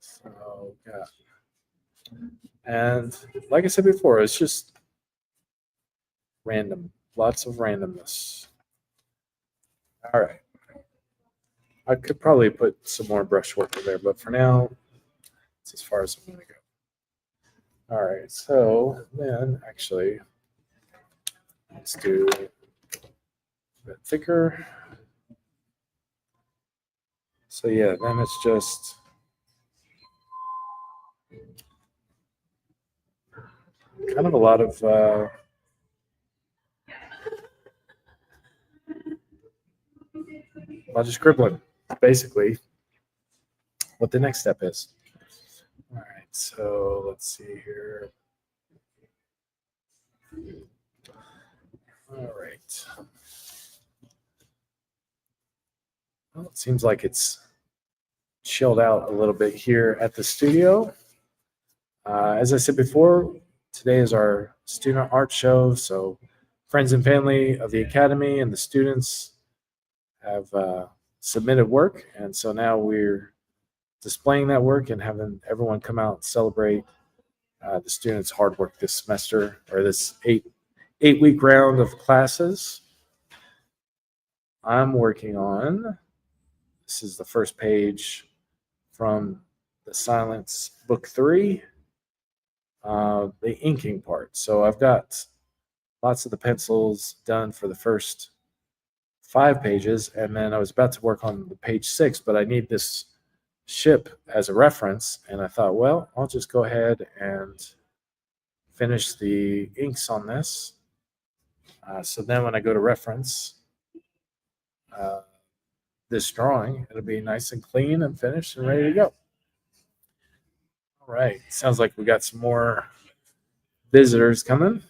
So got And like I said before, it's just random, lots of randomness. All right. I could probably put some more brushwork in there, but for now, it's as far as I'm going to go. All right. So then actually, let's do a bit thicker. So yeah, then it's just kind of a lot of scribbling, basically what the next step is. All right, so let's see here. All right. Well, it seems like it's chilled out a little bit here at the studio. As I said before, today is our student art show, so friends and family of the academy and the students have submitted work, and so now we're displaying that work and having everyone come out and celebrate the students' hard work this semester, or this eight-week round of classes. I'm working on, this is the first page from the Silence Book 3, the inking part. So I've got lots of the pencils done for the first 5 pages, and then I was about to work on the page 6, but I need this ship as a reference, and I thought, well, I'll just go ahead and finish the inks on this. So then when I go to reference this drawing, it'll be nice and clean and finished and ready to go. All right, sounds like we got some more visitors coming.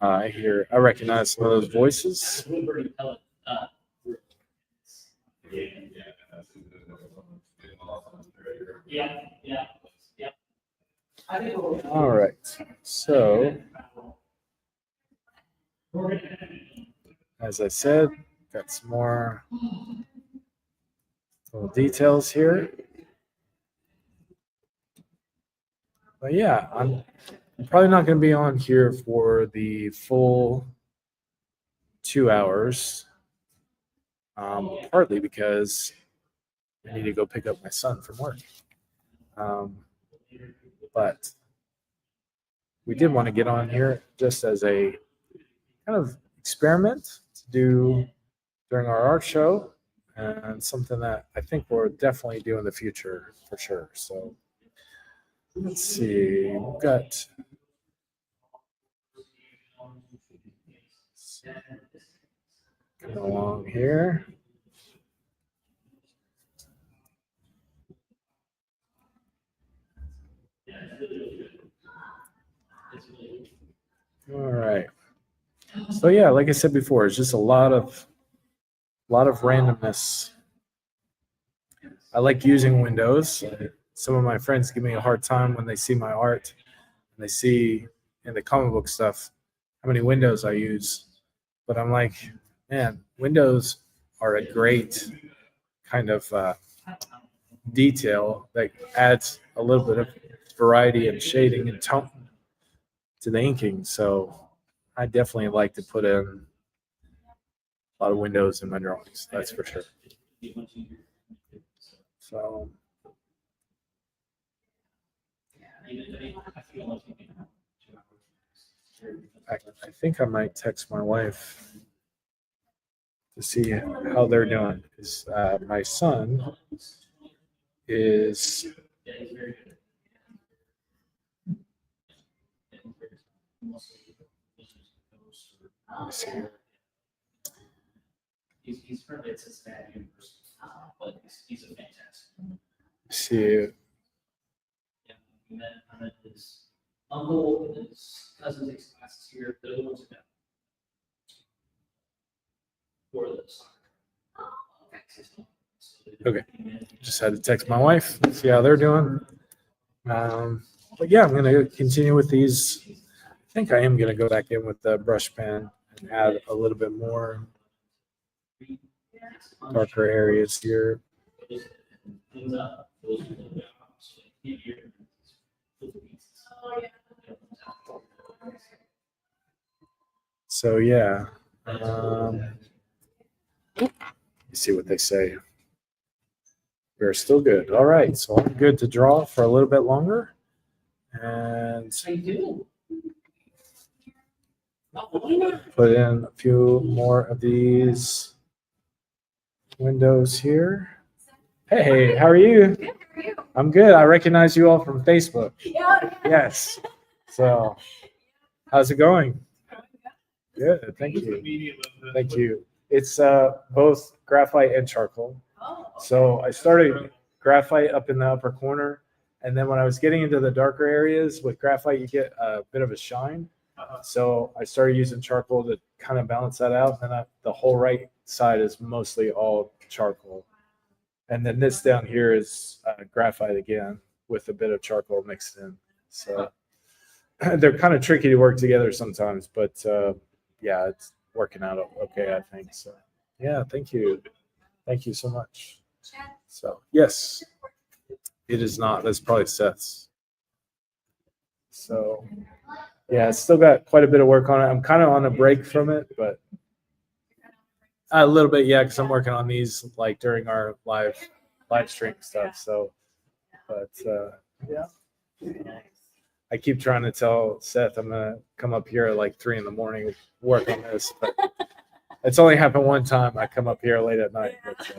I recognize some of those voices. All right, so as I said, got some more little details here. But yeah, I'm probably not going to be on here for the full 2 hours, partly because I need to go pick up my son from work. But we did want to get on here just as a kind of experiment to do during our art show, and something that I think we'll definitely do in the future for sure. So let's see, we've got coming along here. All right. So yeah, like I said before, it's just a lot of randomness. I like using windows. Some of my friends give me a hard time when they see my art and they see in the comic book stuff how many windows I use. But I'm like, man, windows are a great kind of detail that adds a little bit of variety and shading and tone to the inking. So I definitely like to put in a lot of windows in my drawings. That's for sure. So I think I might text my wife to see how they're doing. Because my son is let me see here. He's currently at Cincinnati University, but he's a fantastic. See, Yeah, I met his uncle and his cousin takes classes here. They're the ones that got for the soccer. Okay. Just had to text my wife, see how they're doing. But yeah, I'm going to continue with these. I think I am going to go back in with the brush pen and add a little bit more darker areas here. So yeah, you see what they say. We're still good. All right, so I'm good to draw for a little bit longer, and I do. put in a few more of these windows here. Hey, how are you? Good, how are you? I'm good. I recognize you all from Facebook. Yeah. Yes. So, how's it going? Good. Thank you. Thank you. It's both graphite and charcoal. So I started graphite up in the upper corner, and then when I was getting into the darker areas with graphite, you get a bit of a shine. So I started using charcoal to kind of balance that out. And the whole right side is mostly all charcoal. And then this down here is graphite again with a bit of charcoal mixed in. So they're kind of tricky to work together sometimes, but yeah, it's working out okay, I think. So yeah, thank you. Thank you so much. So yes, it is not. That's probably Seth's. So yeah, it's still got quite a bit of work on it. I'm kind of on a break from it, but a little bit, yeah, because I'm working on these like during our live stream stuff. So, but yeah, I keep trying to tell Seth I'm gonna come up here at like 3 a.m, work on this, but it's only happened one time. I come up here late at night. But,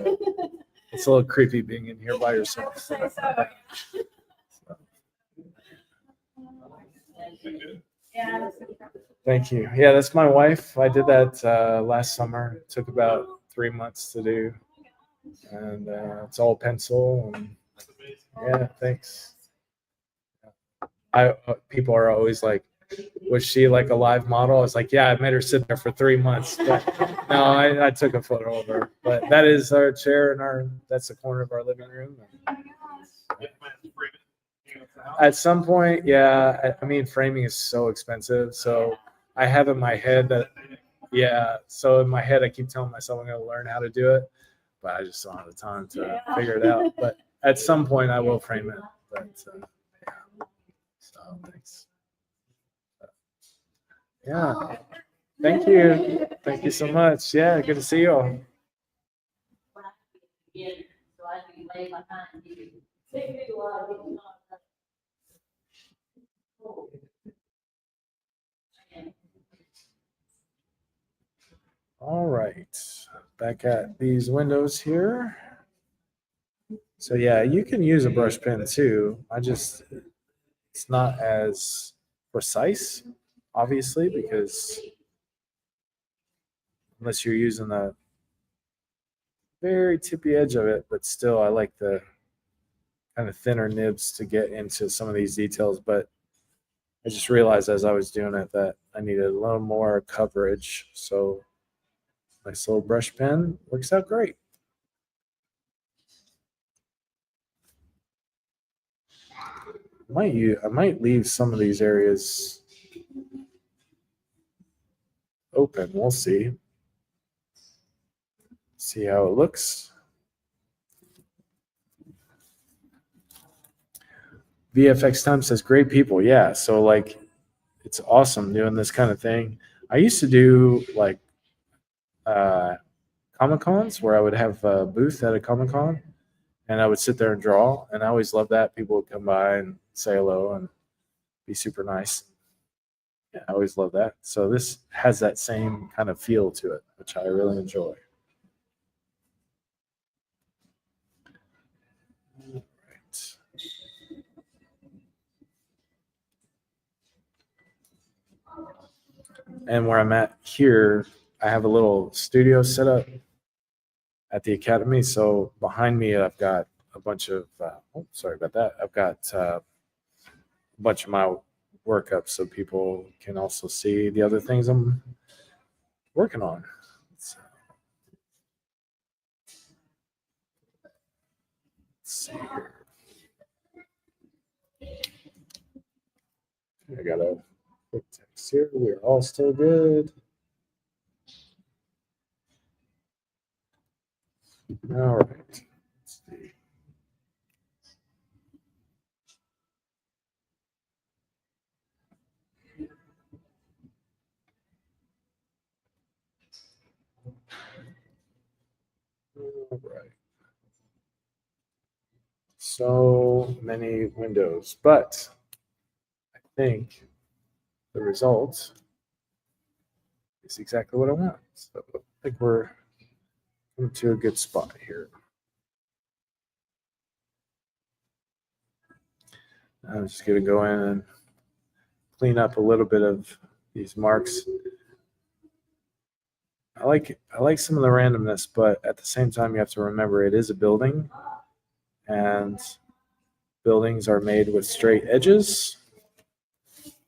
it's a little creepy being in here by yourself. So. Thank you. Yeah, that's my wife. I did that last summer. It took about 3 months to do, and it's all pencil. And, yeah, thanks. People are always like, was she like a live model? I was like, yeah, I made her sit there for 3 months. But no, I took a photo of her. But that is our chair that's the corner of our living room. At some point, yeah. I mean, framing is so expensive. So I have in my head that, yeah. So in my head, I keep telling myself I'm going to learn how to do it, but I just don't have the time to figure it out. But at some point, I will frame it. But yeah. So thanks. Yeah. Thank you. Thank you so much. Yeah, good to see you all. All right, back at these windows here. So yeah, you can use a brush pen too. It's not as precise, obviously, because unless you're using the very tippy edge of it, but still I like the kind of thinner nibs to get into some of these details. But I just realized as I was doing it that I needed a little more coverage. So nice little brush pen works out great. I might leave some of these areas open. We'll see. See how it looks. VFX Time says great people. Yeah. So like it's awesome doing this kind of thing. I used to do like Comic Cons where I would have a booth at a Comic Con and I would sit there and draw. And I always loved that. People would come by and say hello and be super nice. Yeah, I always love that. So this has that same kind of feel to it, which I really enjoy. All right. And where I'm at here, I have a little studio set up at the academy. So behind me, I've got a bunch of, sorry about that. I've got a bunch of my work up so people can also see the other things I'm working on. So, let's see here. I got a quick text here. We're all still good. All right. Let's see. All right. So many windows, but I think the result is exactly what I want. So I think we're into a good spot here. I'm just going to go in and clean up a little bit of these marks. I like some of the randomness, but at the same time, you have to remember it is a building, and buildings are made with straight edges.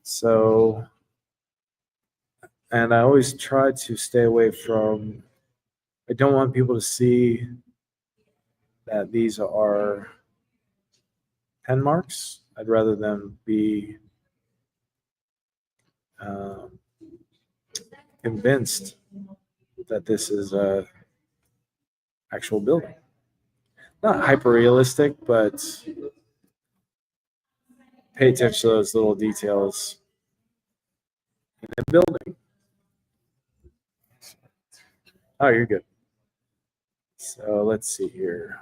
So, and I always try to stay away from, I don't want people to see that these are pen marks. I'd rather them be convinced that this is a actual building. Not hyper realistic, but pay attention to those little details in the building. Oh, you're good. So let's see here.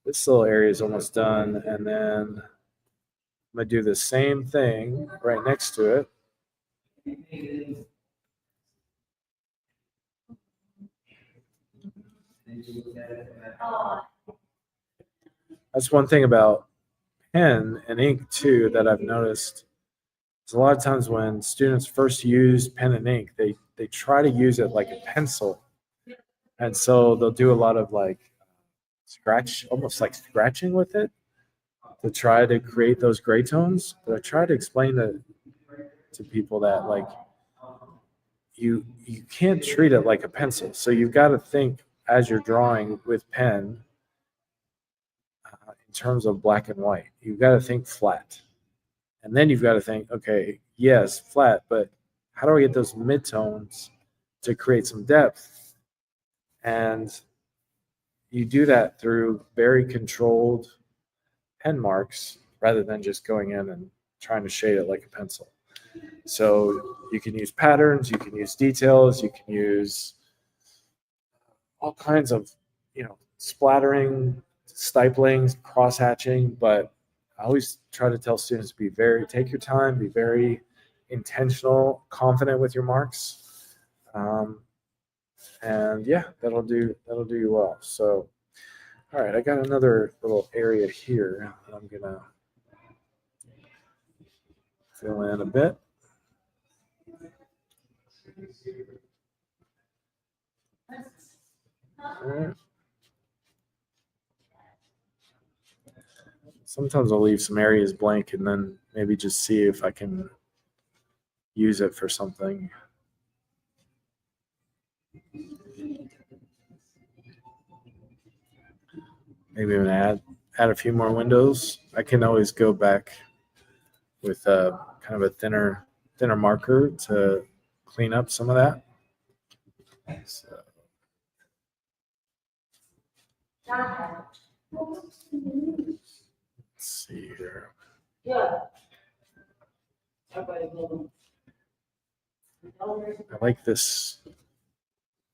This little area is almost done, and then I'm gonna do the same thing right next to it. That's one thing about pen and ink too that I've noticed. Is a lot of times when students first use pen and ink, they try to use it like a pencil, and so they'll do a lot of like almost like scratching with it to try to create those gray tones. But I try to explain to people that like you can't treat it like a pencil. So you've got to think as you're drawing with pen in terms of black and white. You've got to think flat. And then you've got to think, okay, yes, flat, but how do I get those midtones to create some depth? And you do that through very controlled pen marks rather than just going in and trying to shade it like a pencil. So you can use patterns, you can use details, you can use all kinds of, splattering, stipling, cross hatching, but I always try to tell students take your time, be very intentional, confident with your marks. And yeah, that'll do you well. So, all right, I got another little area here that I'm gonna fill in a bit. All right. Sometimes I'll leave some areas blank and then maybe just see if I can use it for something. Maybe even add a few more windows. I can always go back with kind of a thinner marker to clean up some of that. So. Let's see here. Yeah. I like this.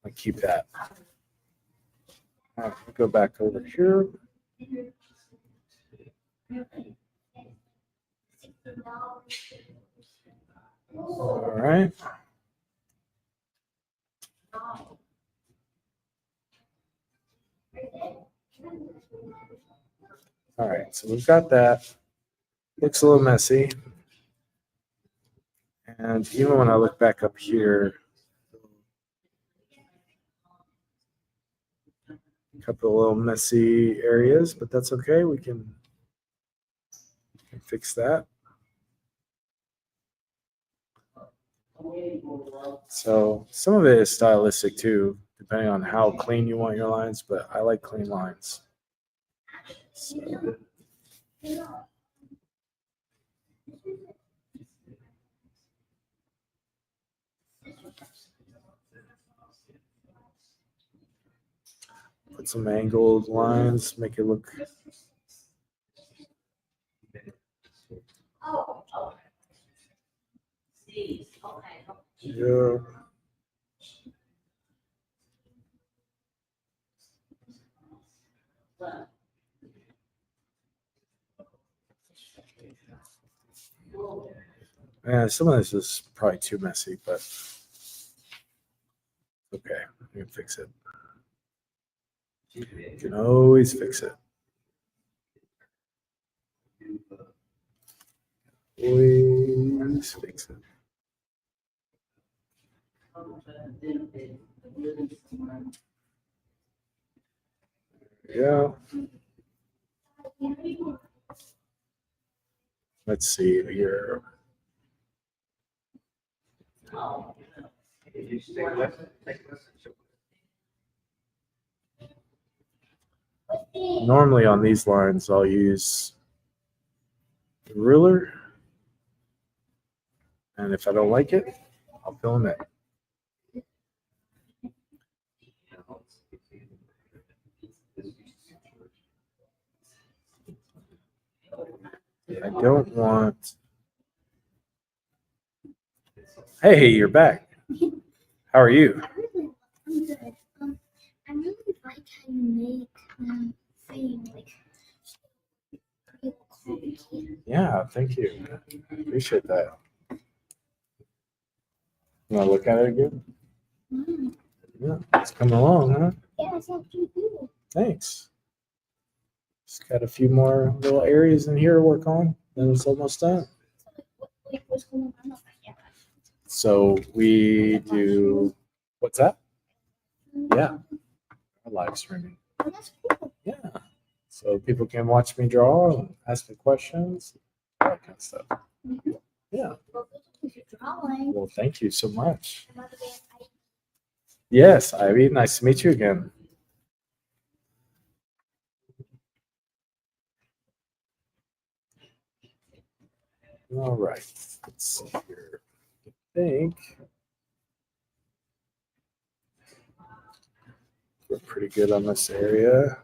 I keep that. I'll go back over here. All right. All right, so we've got that. Looks a little messy. And even when I look back up here, a couple of little messy areas, but that's okay. We can fix that. So some of it is stylistic too, depending on how clean you want your lines, but I like clean lines. So. Put some angled lines, make it look. Oh, okay. See, okay. Yeah. Some of this is probably too messy, but okay, we can fix it. You can always fix it. Always fix it. Yeah. Let's see here. Normally on these lines, I'll use the ruler. And if I don't like it, I'll fill them in. I don't want. Hey, you're back. How are you? I'm good. I really like how you make thing like real complicated. Yeah, thank you. I appreciate that. You want to look at it again? Yeah, it's coming along, huh? Yeah, it's actually good. Thanks. Just got a few more little areas in here to work on, then it's almost done. So what's going on? Yeah. So we do, what's that? Yeah, live streaming. Oh, that's cool. Yeah. So people can watch me draw and ask me questions, all that kind of stuff. Mhm. Yeah. Well, good with your drawing. Well, thank you so much. By the way, Yes, Ivy, nice to meet you again. All right, let's see here. I think we're pretty good on this area.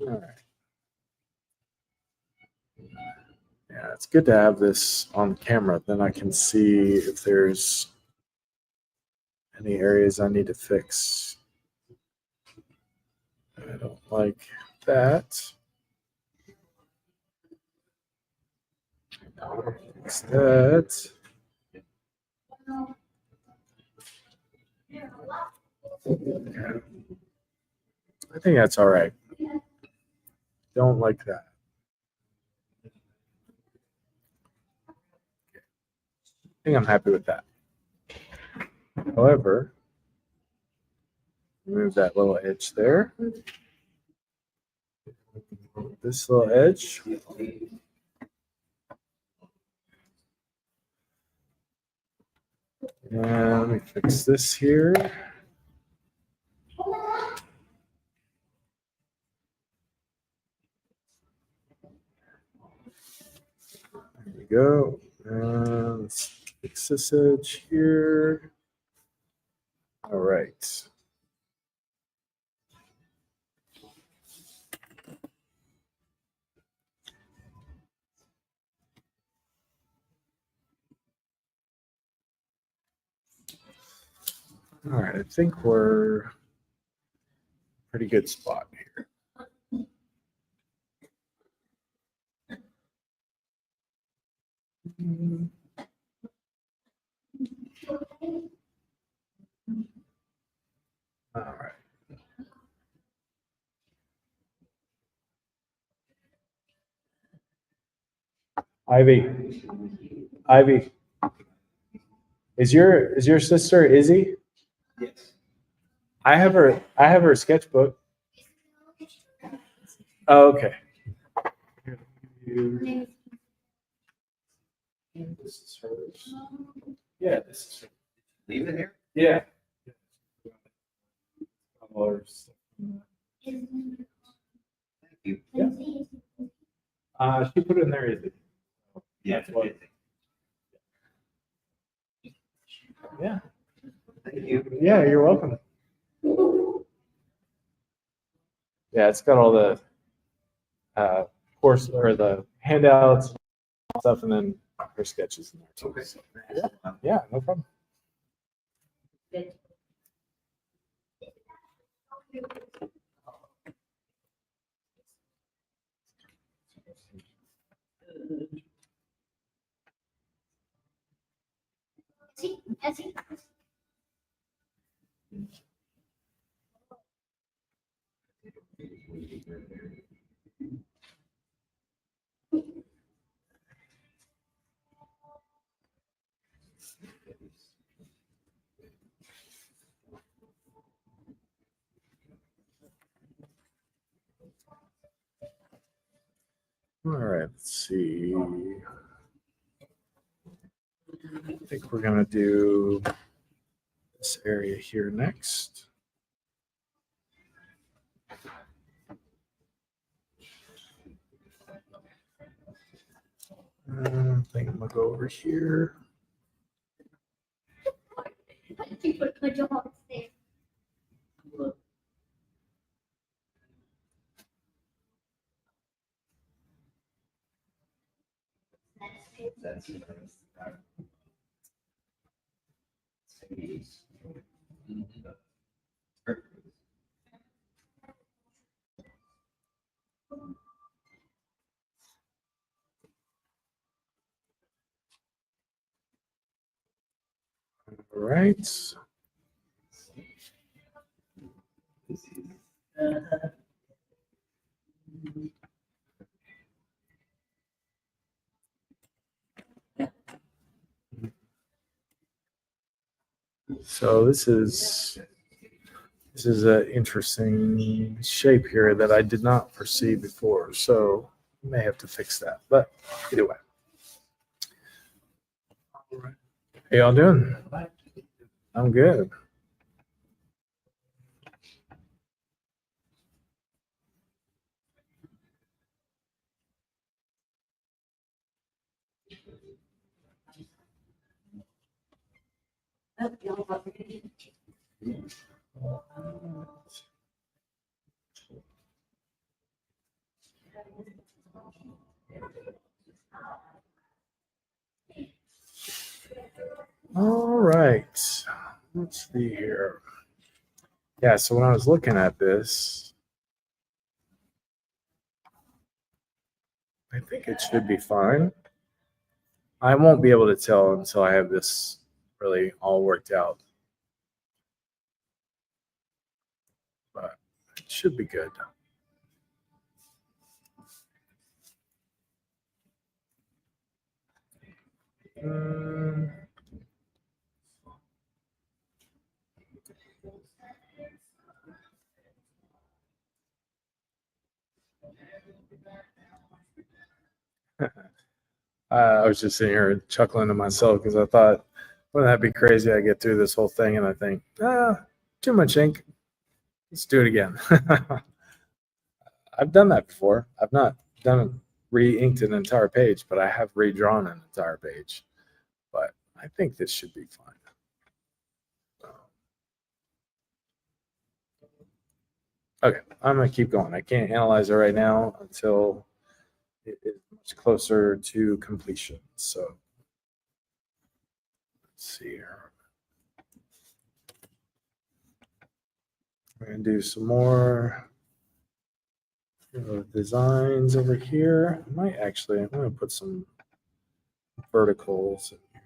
All right. Yeah, it's good to have this on camera. Then I can see if there's any areas I need to fix. I don't like that. Fix that. Okay. I think that's all right. Don't like that. I think I'm happy with that. However, remove that little edge there. This little edge. And let me fix this here. There we go. And let's fix this edge here. All right. All right, I think we're pretty good spot here. All right. Ivy, is your sister Izzy? Yes. I have her sketchbook. Oh, okay. This is hers. Yeah, this is hers. Leave it here? Yeah. Thank you. She put it in there, Izzy. Yeah. That's what- Yeah. Thank you. Yeah, you're welcome. Yeah, it's got all the course or the handouts and stuff, and then her sketches in there too. Okay. So, yeah, no problem. All right, let's see. I think we're gonna do this area here next. I think I'm gonna go over here. That's All right. So this is an interesting shape here that I did not foresee before. So we may have to fix that. But either way. All right. How y'all doing? I'm good. All right. Let's see here. Yeah, so when I was looking at this, I think it should be fine. I won't be able to tell until I have this really all worked out. But it should be good. I was just sitting here chuckling to myself because I thought, wouldn't that be crazy? I get through this whole thing and I think, too much ink. Let's do it again. I've done that before. I've not done re-inked an entire page, but I have redrawn an entire page. But I think this should be fine. Okay, I'm gonna keep going. I can't analyze it right now until it is much closer to completion. So let's see here. We're gonna do some more designs over here. I might actually, I'm gonna put some verticals in here.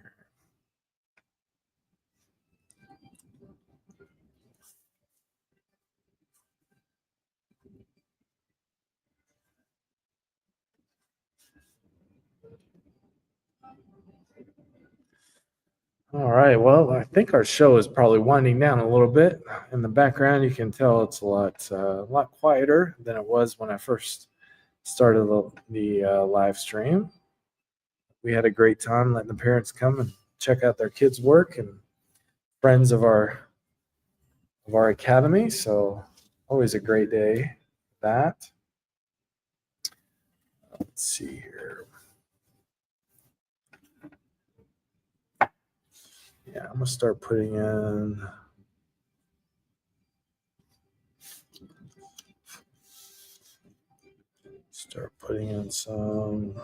All right, well, I think our show is probably winding down a little bit. In the background, you can tell it's a lot quieter than it was when I first started the live stream. We had a great time letting the parents come and check out their kids' work and friends of our academy. So always a great day. That. Let's see here. Yeah, I'm gonna start putting in. Start putting in some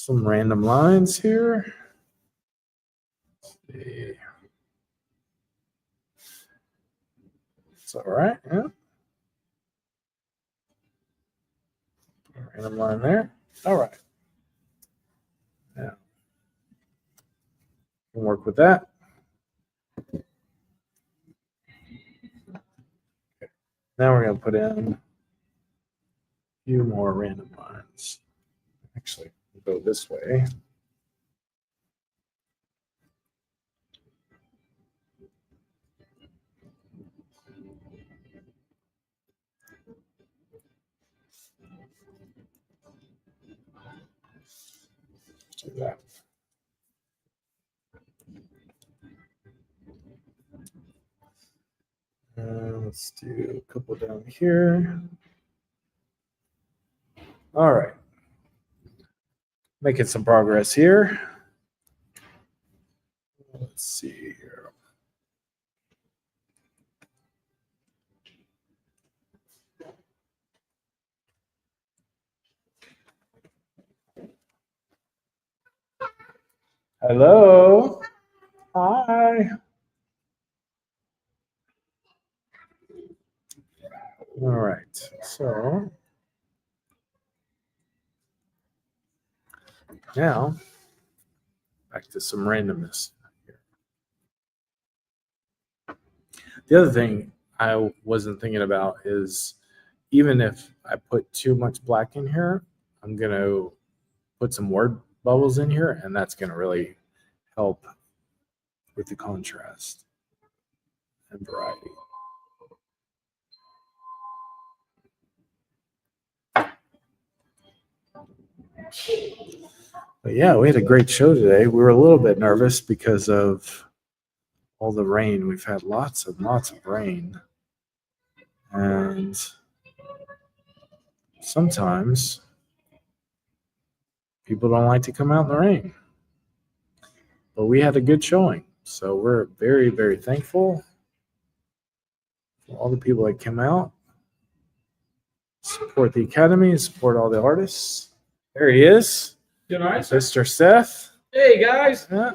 random lines here. Let's see. It's all right. Yeah. Random line there. All right. Now, we'll work with that. Okay. Now we're going to put in a few more random lines. Actually, we'll go this way. Do that. Let's do a couple down here. All right. Making some progress here. Let's see here. Hello. Hi. All right. So now back to some randomness here. The other thing I wasn't thinking about is even if I put too much black in here, I'm going to put some word bubbles in here, and that's going to really help with the contrast and variety. But yeah, we had a great show today. We were a little bit nervous because of all the rain. We've had lots of rain. And sometimes people don't like to come out in the rain. But we had a good showing. So we're very, very thankful for all the people that came out. Support the Academy, support all the artists. There he is. Doing all right, sir? Mr. Seth. Hey, guys. Yeah.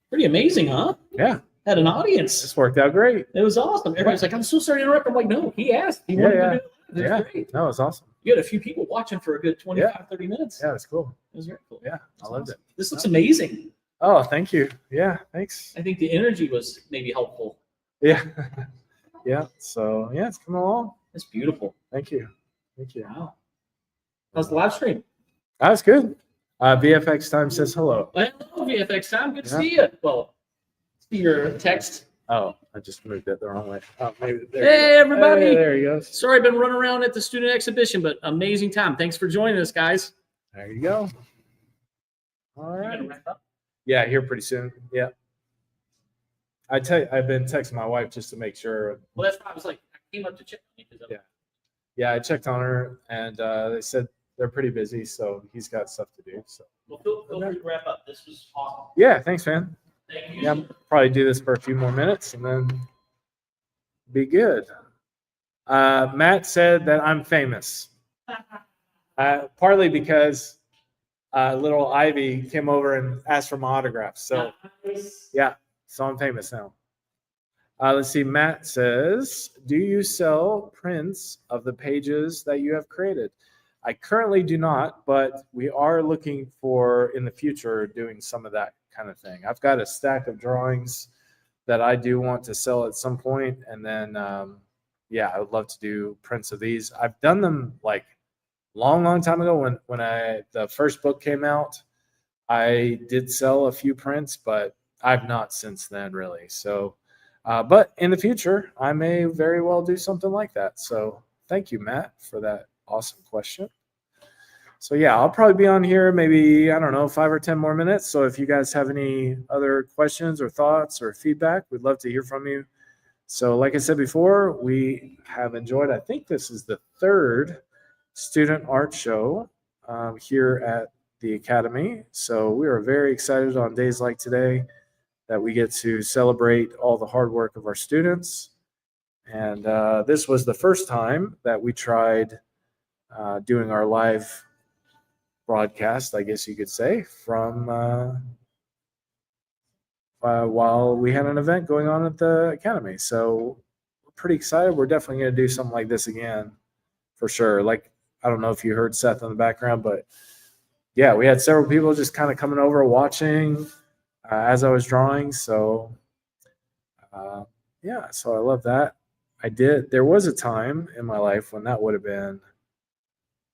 Pretty amazing, huh? Yeah. Had an audience. This worked out great. It was awesome. Everybody's like, I'm so sorry to interrupt. I'm like, no, he asked. He wanted to do it. It was Yeah. great. No, it was awesome. You had a few people watching for a good 25, 30 minutes. Yeah, it was cool. It was very cool. Yeah, I loved it. This looks amazing. Oh, thank you. Yeah, thanks. I think the energy was maybe helpful. Yeah. Yeah. So yeah, it's coming along. It's beautiful. Thank you. Thank you. Wow. How's the live stream? That was good. VFX Time says hello. Well, hello, VFX Time. Good to Yeah. see you. Well, see your text. Oh, I just moved it the wrong way. Oh, maybe there Hey, everybody. Hey, there he goes. Sorry, I've been running around at the student exhibition, but amazing time. Thanks for joining us, guys. There you go. All You right. gotta wrap up. Yeah, here pretty soon. Yeah. I've been texting my wife just to make sure. Well, that's why I was like, I came up to check on you. 'Cause Yeah. Yeah, I checked on her, and they said they're pretty busy, so he's got stuff to do. So Well, feel free to wrap up. This was awesome. yeah, thanks, man. Thank you. Yeah, I'll probably do this for a few more minutes and then be good. Matt said that I'm famous, partly because little Ivy came over and asked for my autograph. So Nice. yeah, so I'm famous now. Let's see. Matt says, do you sell prints of the pages that you have created? I currently do not, but we are looking for in the future doing some of that kind of thing. I've got a stack of drawings that I do want to sell at some point, and then yeah, I would love to do prints of these. I've done them like long time ago when the first book came out. I did sell a few prints, but I've not since then really. So, but in the future, I may very well do something like that. So thank you, Matt, for that awesome question. So yeah, I'll probably be on here maybe, I don't know, 5 or 10 more minutes. So if you guys have any other questions or thoughts or feedback, we'd love to hear from you. So like I said before, we have enjoyed, I think this is the 3rd student art show here at the Academy. So we are very excited on days like today that we get to celebrate all the hard work of our students. And this was the first time that we tried doing our live broadcast, I guess you could say, from while we had an event going on at the Academy. So we're pretty excited. We're definitely going to do something like this again for sure. Like I don't know if you heard Seth in the background, but yeah, we had several people just kind of coming over watching as I was drawing. So yeah, so I love that. There was a time in my life when that would have been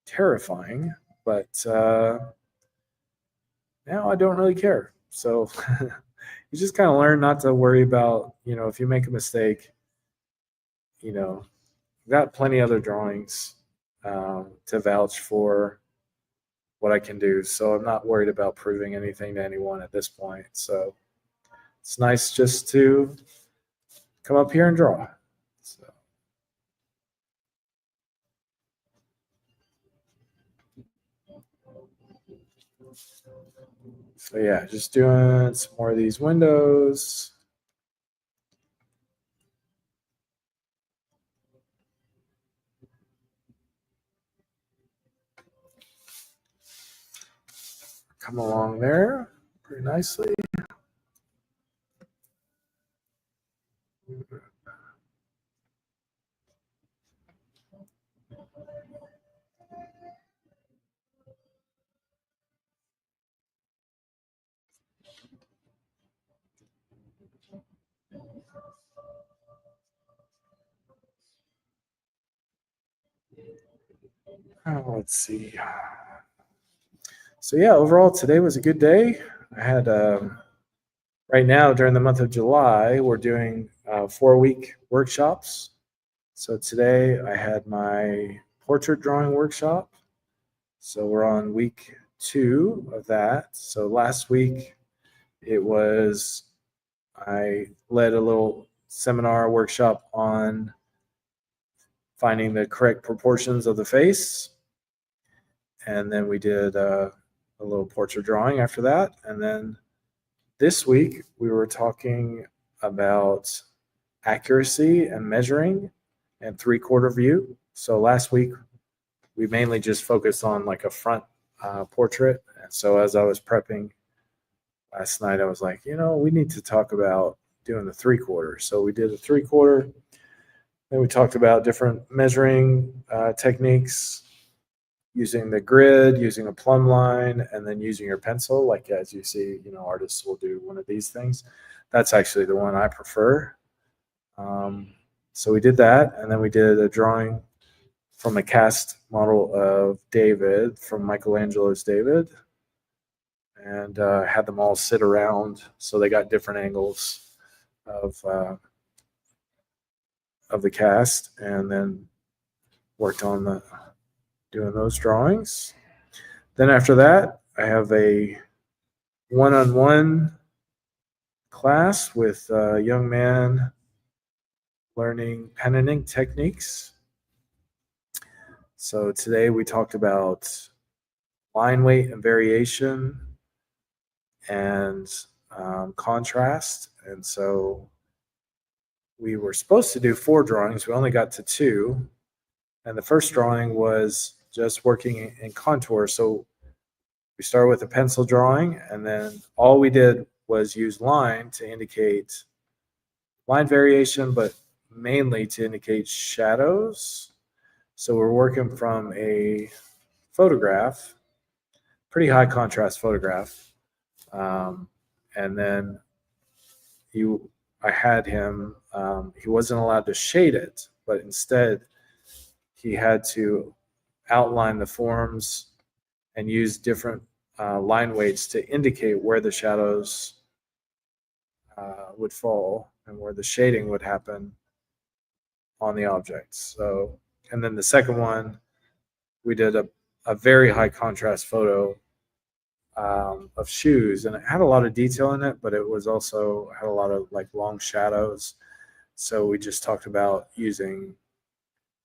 terrifying, but now I don't really care. So you just kind of learn not to worry about, if you make a mistake, I've got plenty other drawings to vouch for what I can do. So I'm not worried about proving anything to anyone at this point. So it's nice just to come up here and draw. So yeah, just doing some more of these windows. Come along there pretty nicely. Let's see. So yeah, overall today was a good day. I had right now during the month of July, we're doing 4-week workshops. So today I had my portrait drawing workshop. So we're on week 2 of that. So last week I led a little seminar workshop on finding the correct proportions of the face. And then we did a little portrait drawing after that. And then this week we were talking about accuracy and measuring and 3/4 view. So last week we mainly just focused on like a front portrait. And so as I was prepping last night, I was like, we need to talk about doing the 3/4. So we did a 3/4. Then we talked about different measuring techniques, using the grid, using a plumb line, and then using your pencil. Like as you see, artists will do one of these things. That's actually the one I prefer. So we did that, and then we did a drawing from a cast model of David, from Michelangelo's David, and had them all sit around so they got different angles of the cast, and then worked on doing those drawings. Then after that, I have a one-on-one class with a young man learning pen and ink techniques. So today we talked about line weight and variation and contrast. And so we were supposed to do 4 drawings. We only got to 2. And the first drawing was just working in contour. So we started with a pencil drawing, and then all we did was use line to indicate line variation, but mainly to indicate shadows. So we're working from a photograph, pretty high contrast photograph. And then I had him, he wasn't allowed to shade it, but instead he had to outline the forms and use different line weights to indicate where the shadows would fall and where the shading would happen on the objects. So, and then the second one, we did a very high contrast photo of shoes, and it had a lot of detail in it, but it was also had a lot of like long shadows. So we just talked about using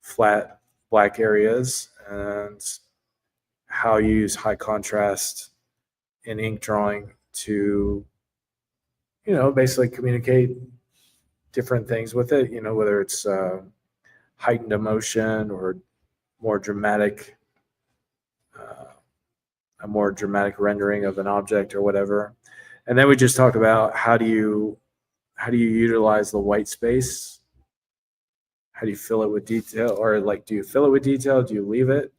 flat black areas and how you use high contrast in ink drawing to, basically communicate different things with it, whether it's heightened emotion or more dramatic, a more dramatic rendering of an object or whatever. And then we just talked about how do you utilize the white space? How do you fill it with detail? Or like, do you fill it with detail? Do you leave it?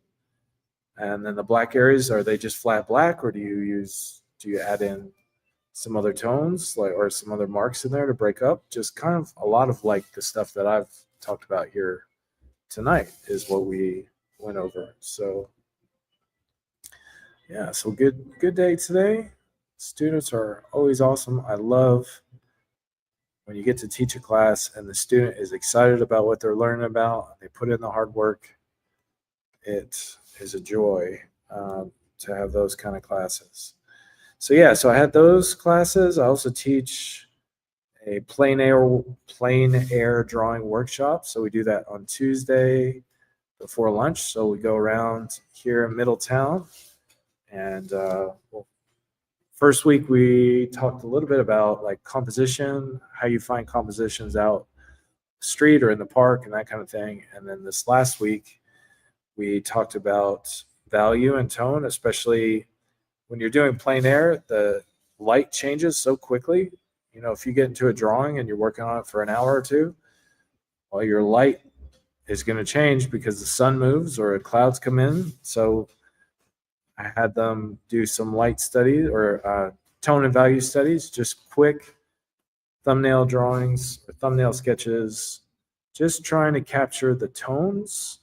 And then the black areas, are they just flat black, or do you add in some other tones like or some other marks in there to break up? Just kind of a lot of like the stuff that I've talked about here tonight is what we went over. So yeah, so good day today. Students are always awesome. I love when you get to teach a class and the student is excited about what they're learning about. They put in the hard work. It is a joy to have those kind of classes. So yeah, so I had those classes. I also teach a plein air drawing workshop. So we do that on Tuesday before lunch. So we go around here in Middletown, and first week we talked a little bit about like composition, how you find compositions out the street or in the park and that kind of thing. And then this last week we talked about value and tone, especially when you're doing plein air. The light changes so quickly. You know, if you get into a drawing and you're working on it for an hour or two, well, your light is going to change because the sun moves or clouds come in. So I had them do some light studies or tone and value studies, just quick thumbnail drawings or thumbnail sketches, just trying to capture the tones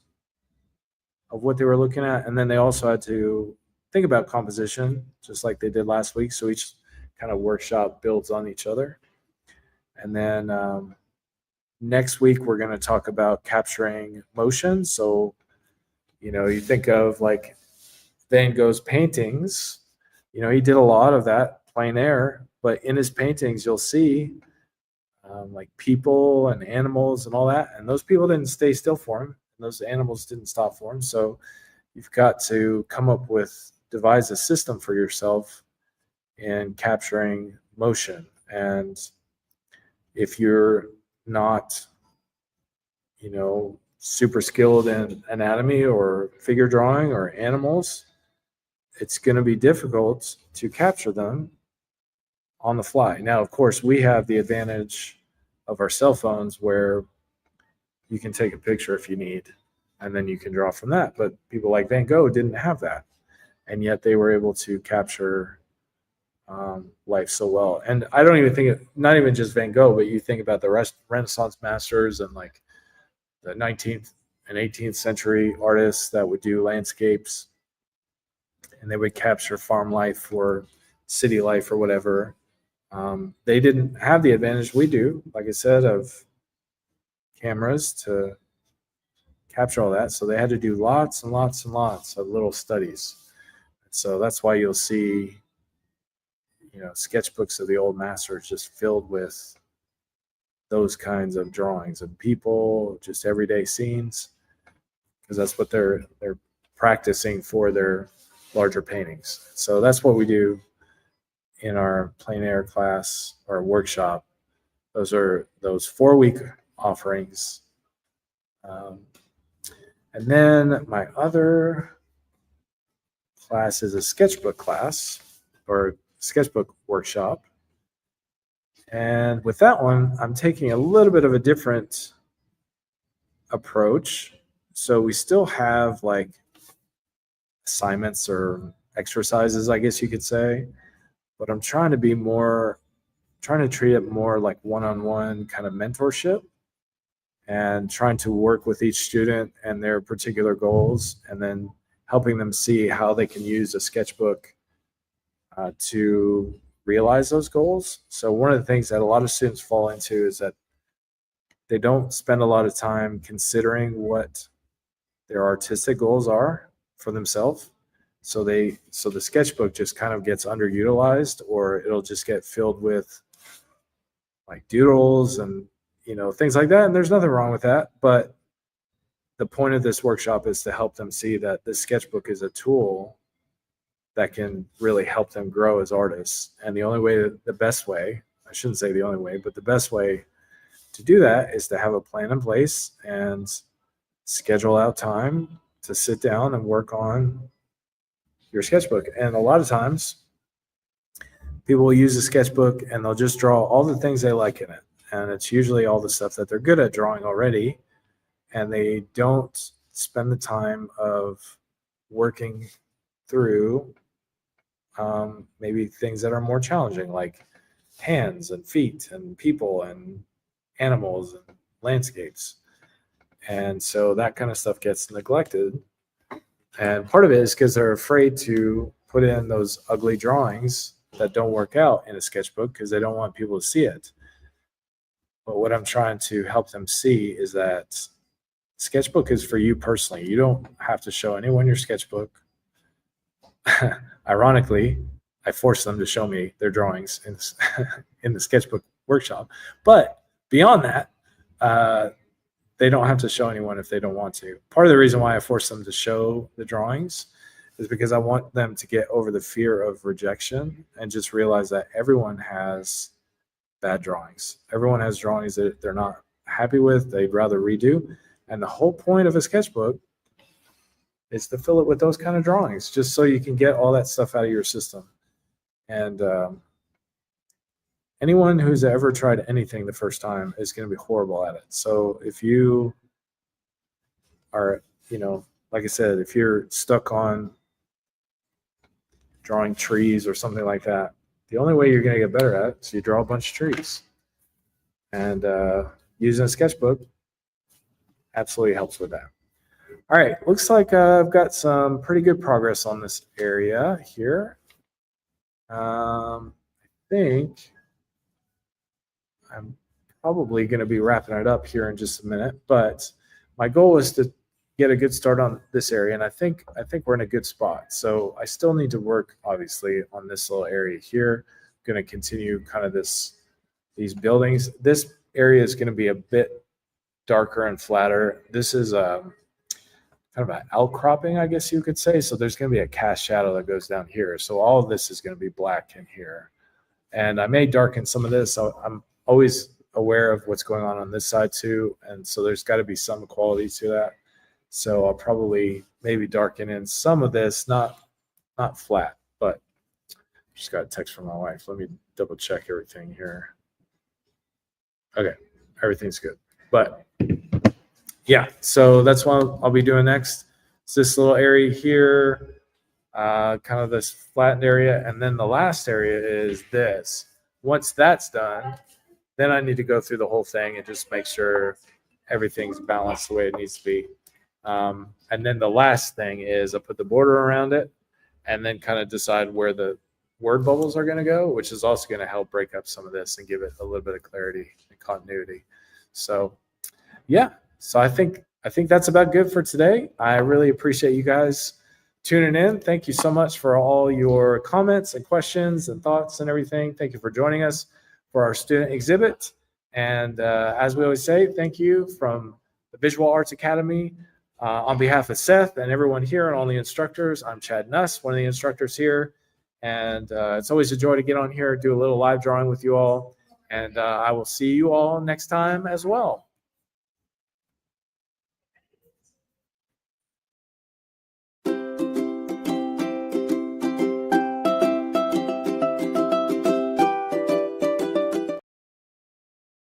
of what they were looking at. And then they also had to think about composition, just like they did last week. So each kind of workshop builds on each other. And then next week, we're going to talk about capturing motion. So, you know, you think of like Van Gogh's paintings, you know, he did a lot of that plein air, but in his paintings, you'll see like people and animals and all that. And those people didn't stay still for him. And those animals didn't stop for him. So you've got to devise a system for yourself in capturing motion. And if you're not, you know, super skilled in anatomy or figure drawing or animals, it's going to be difficult to capture them on the fly. Now, of course, we have the advantage of our cell phones where you can take a picture if you need, and then you can draw from that. But people like Van Gogh didn't have that, and yet they were able to capture life so well. And I don't even think not even just Van Gogh, but you think about the Renaissance masters and like the 19th and 18th century artists that would do landscapes, and they would capture farm life or city life or whatever. They didn't have the advantage we do, like I said, of cameras to capture all that. So they had to do lots and lots and lots of little studies. So that's why you'll see, you know, sketchbooks of the old masters just filled with those kinds of drawings of people, just everyday scenes, because that's what they're practicing for their larger paintings. So that's what we do in our plein air class or workshop. Those are those 4-week offerings. And then my other class is a sketchbook class or sketchbook workshop. And with that one, I'm taking a little bit of a different approach. So we still have like assignments or exercises, I guess you could say, but I'm trying to treat it more like one-on-one kind of mentorship and trying to work with each student and their particular goals, and then helping them see how they can use a sketchbook to realize those goals. So one of the things that a lot of students fall into is that they don't spend a lot of time considering what their artistic goals are for themselves. So the sketchbook just kind of gets underutilized, or it'll just get filled with like doodles and, you know, things like that. And there's nothing wrong with that. But the point of this workshop is to help them see that this sketchbook is a tool that can really help them grow as artists. And the best way, I shouldn't say the only way, but the best way to do that is to have a plan in place and schedule out time to sit down and work on your sketchbook. And a lot of times people will use a sketchbook and they'll just draw all the things they like in it. And it's usually all the stuff that they're good at drawing already. And they don't spend the time of working through maybe things that are more challenging, like hands and feet and people and animals and landscapes. And so that kind of stuff gets neglected. And part of it is because they're afraid to put in those ugly drawings that don't work out in a sketchbook because they don't want people to see it. But what I'm trying to help them see is that sketchbook is for you personally. You don't have to show anyone your sketchbook. Ironically, I force them to show me their drawings in the sketchbook workshop. But beyond that, they don't have to show anyone if they don't want to. Part of the reason why I force them to show the drawings is because I want them to get over the fear of rejection and just realize that everyone has bad drawings. Everyone has drawings that they're not happy with, they'd rather redo. And the whole point of a sketchbook is to fill it with those kind of drawings, just so you can get all that stuff out of your system. And anyone who's ever tried anything the first time is going to be horrible at it. So if you are, like I said, if you're stuck on drawing trees or something like that, the only way you're going to get better at it is you draw a bunch of trees. And using a sketchbook absolutely helps with that. All right, looks like I've got some pretty good progress on this area here. I think I'm probably going to be wrapping it up here in just a minute, but my goal is to get a good start on this area, and I think we're in a good spot. So I still need to work, obviously, on this little area here. I'm going to continue kind of these buildings. This area is going to be a bit darker and flatter. This is kind of an outcropping, I guess you could say. So there's going to be a cast shadow that goes down here. So all of this is going to be black in here. And I may darken some of this. So I'm always aware of what's going on this side too. And so there's got to be some quality to that. So I'll probably maybe darken in some of this, not flat, but just got a text from my wife. Let me double check everything here. Okay, everything's good. But yeah, so that's what I'll be doing next. It's this little area here, kind of this flattened area. And then the last area is this. Once that's done, then I need to go through the whole thing and just make sure everything's balanced the way it needs to be. And then the last thing is I put the border around it and then kind of decide where the word bubbles are going to go, which is also going to help break up some of this and give it a little bit of clarity and continuity. So yeah, so I think that's about good for today. I really appreciate you guys tuning in. Thank you so much for all your comments and questions and thoughts and everything. Thank you for joining us for our student exhibit. And as we always say, thank you from the Visual Arts Academy. On behalf of Seth and everyone here and all the instructors, I'm Chad Nuss, one of the instructors here. And it's always a joy to get on here, do a little live drawing with you all. And I will see you all next time as well.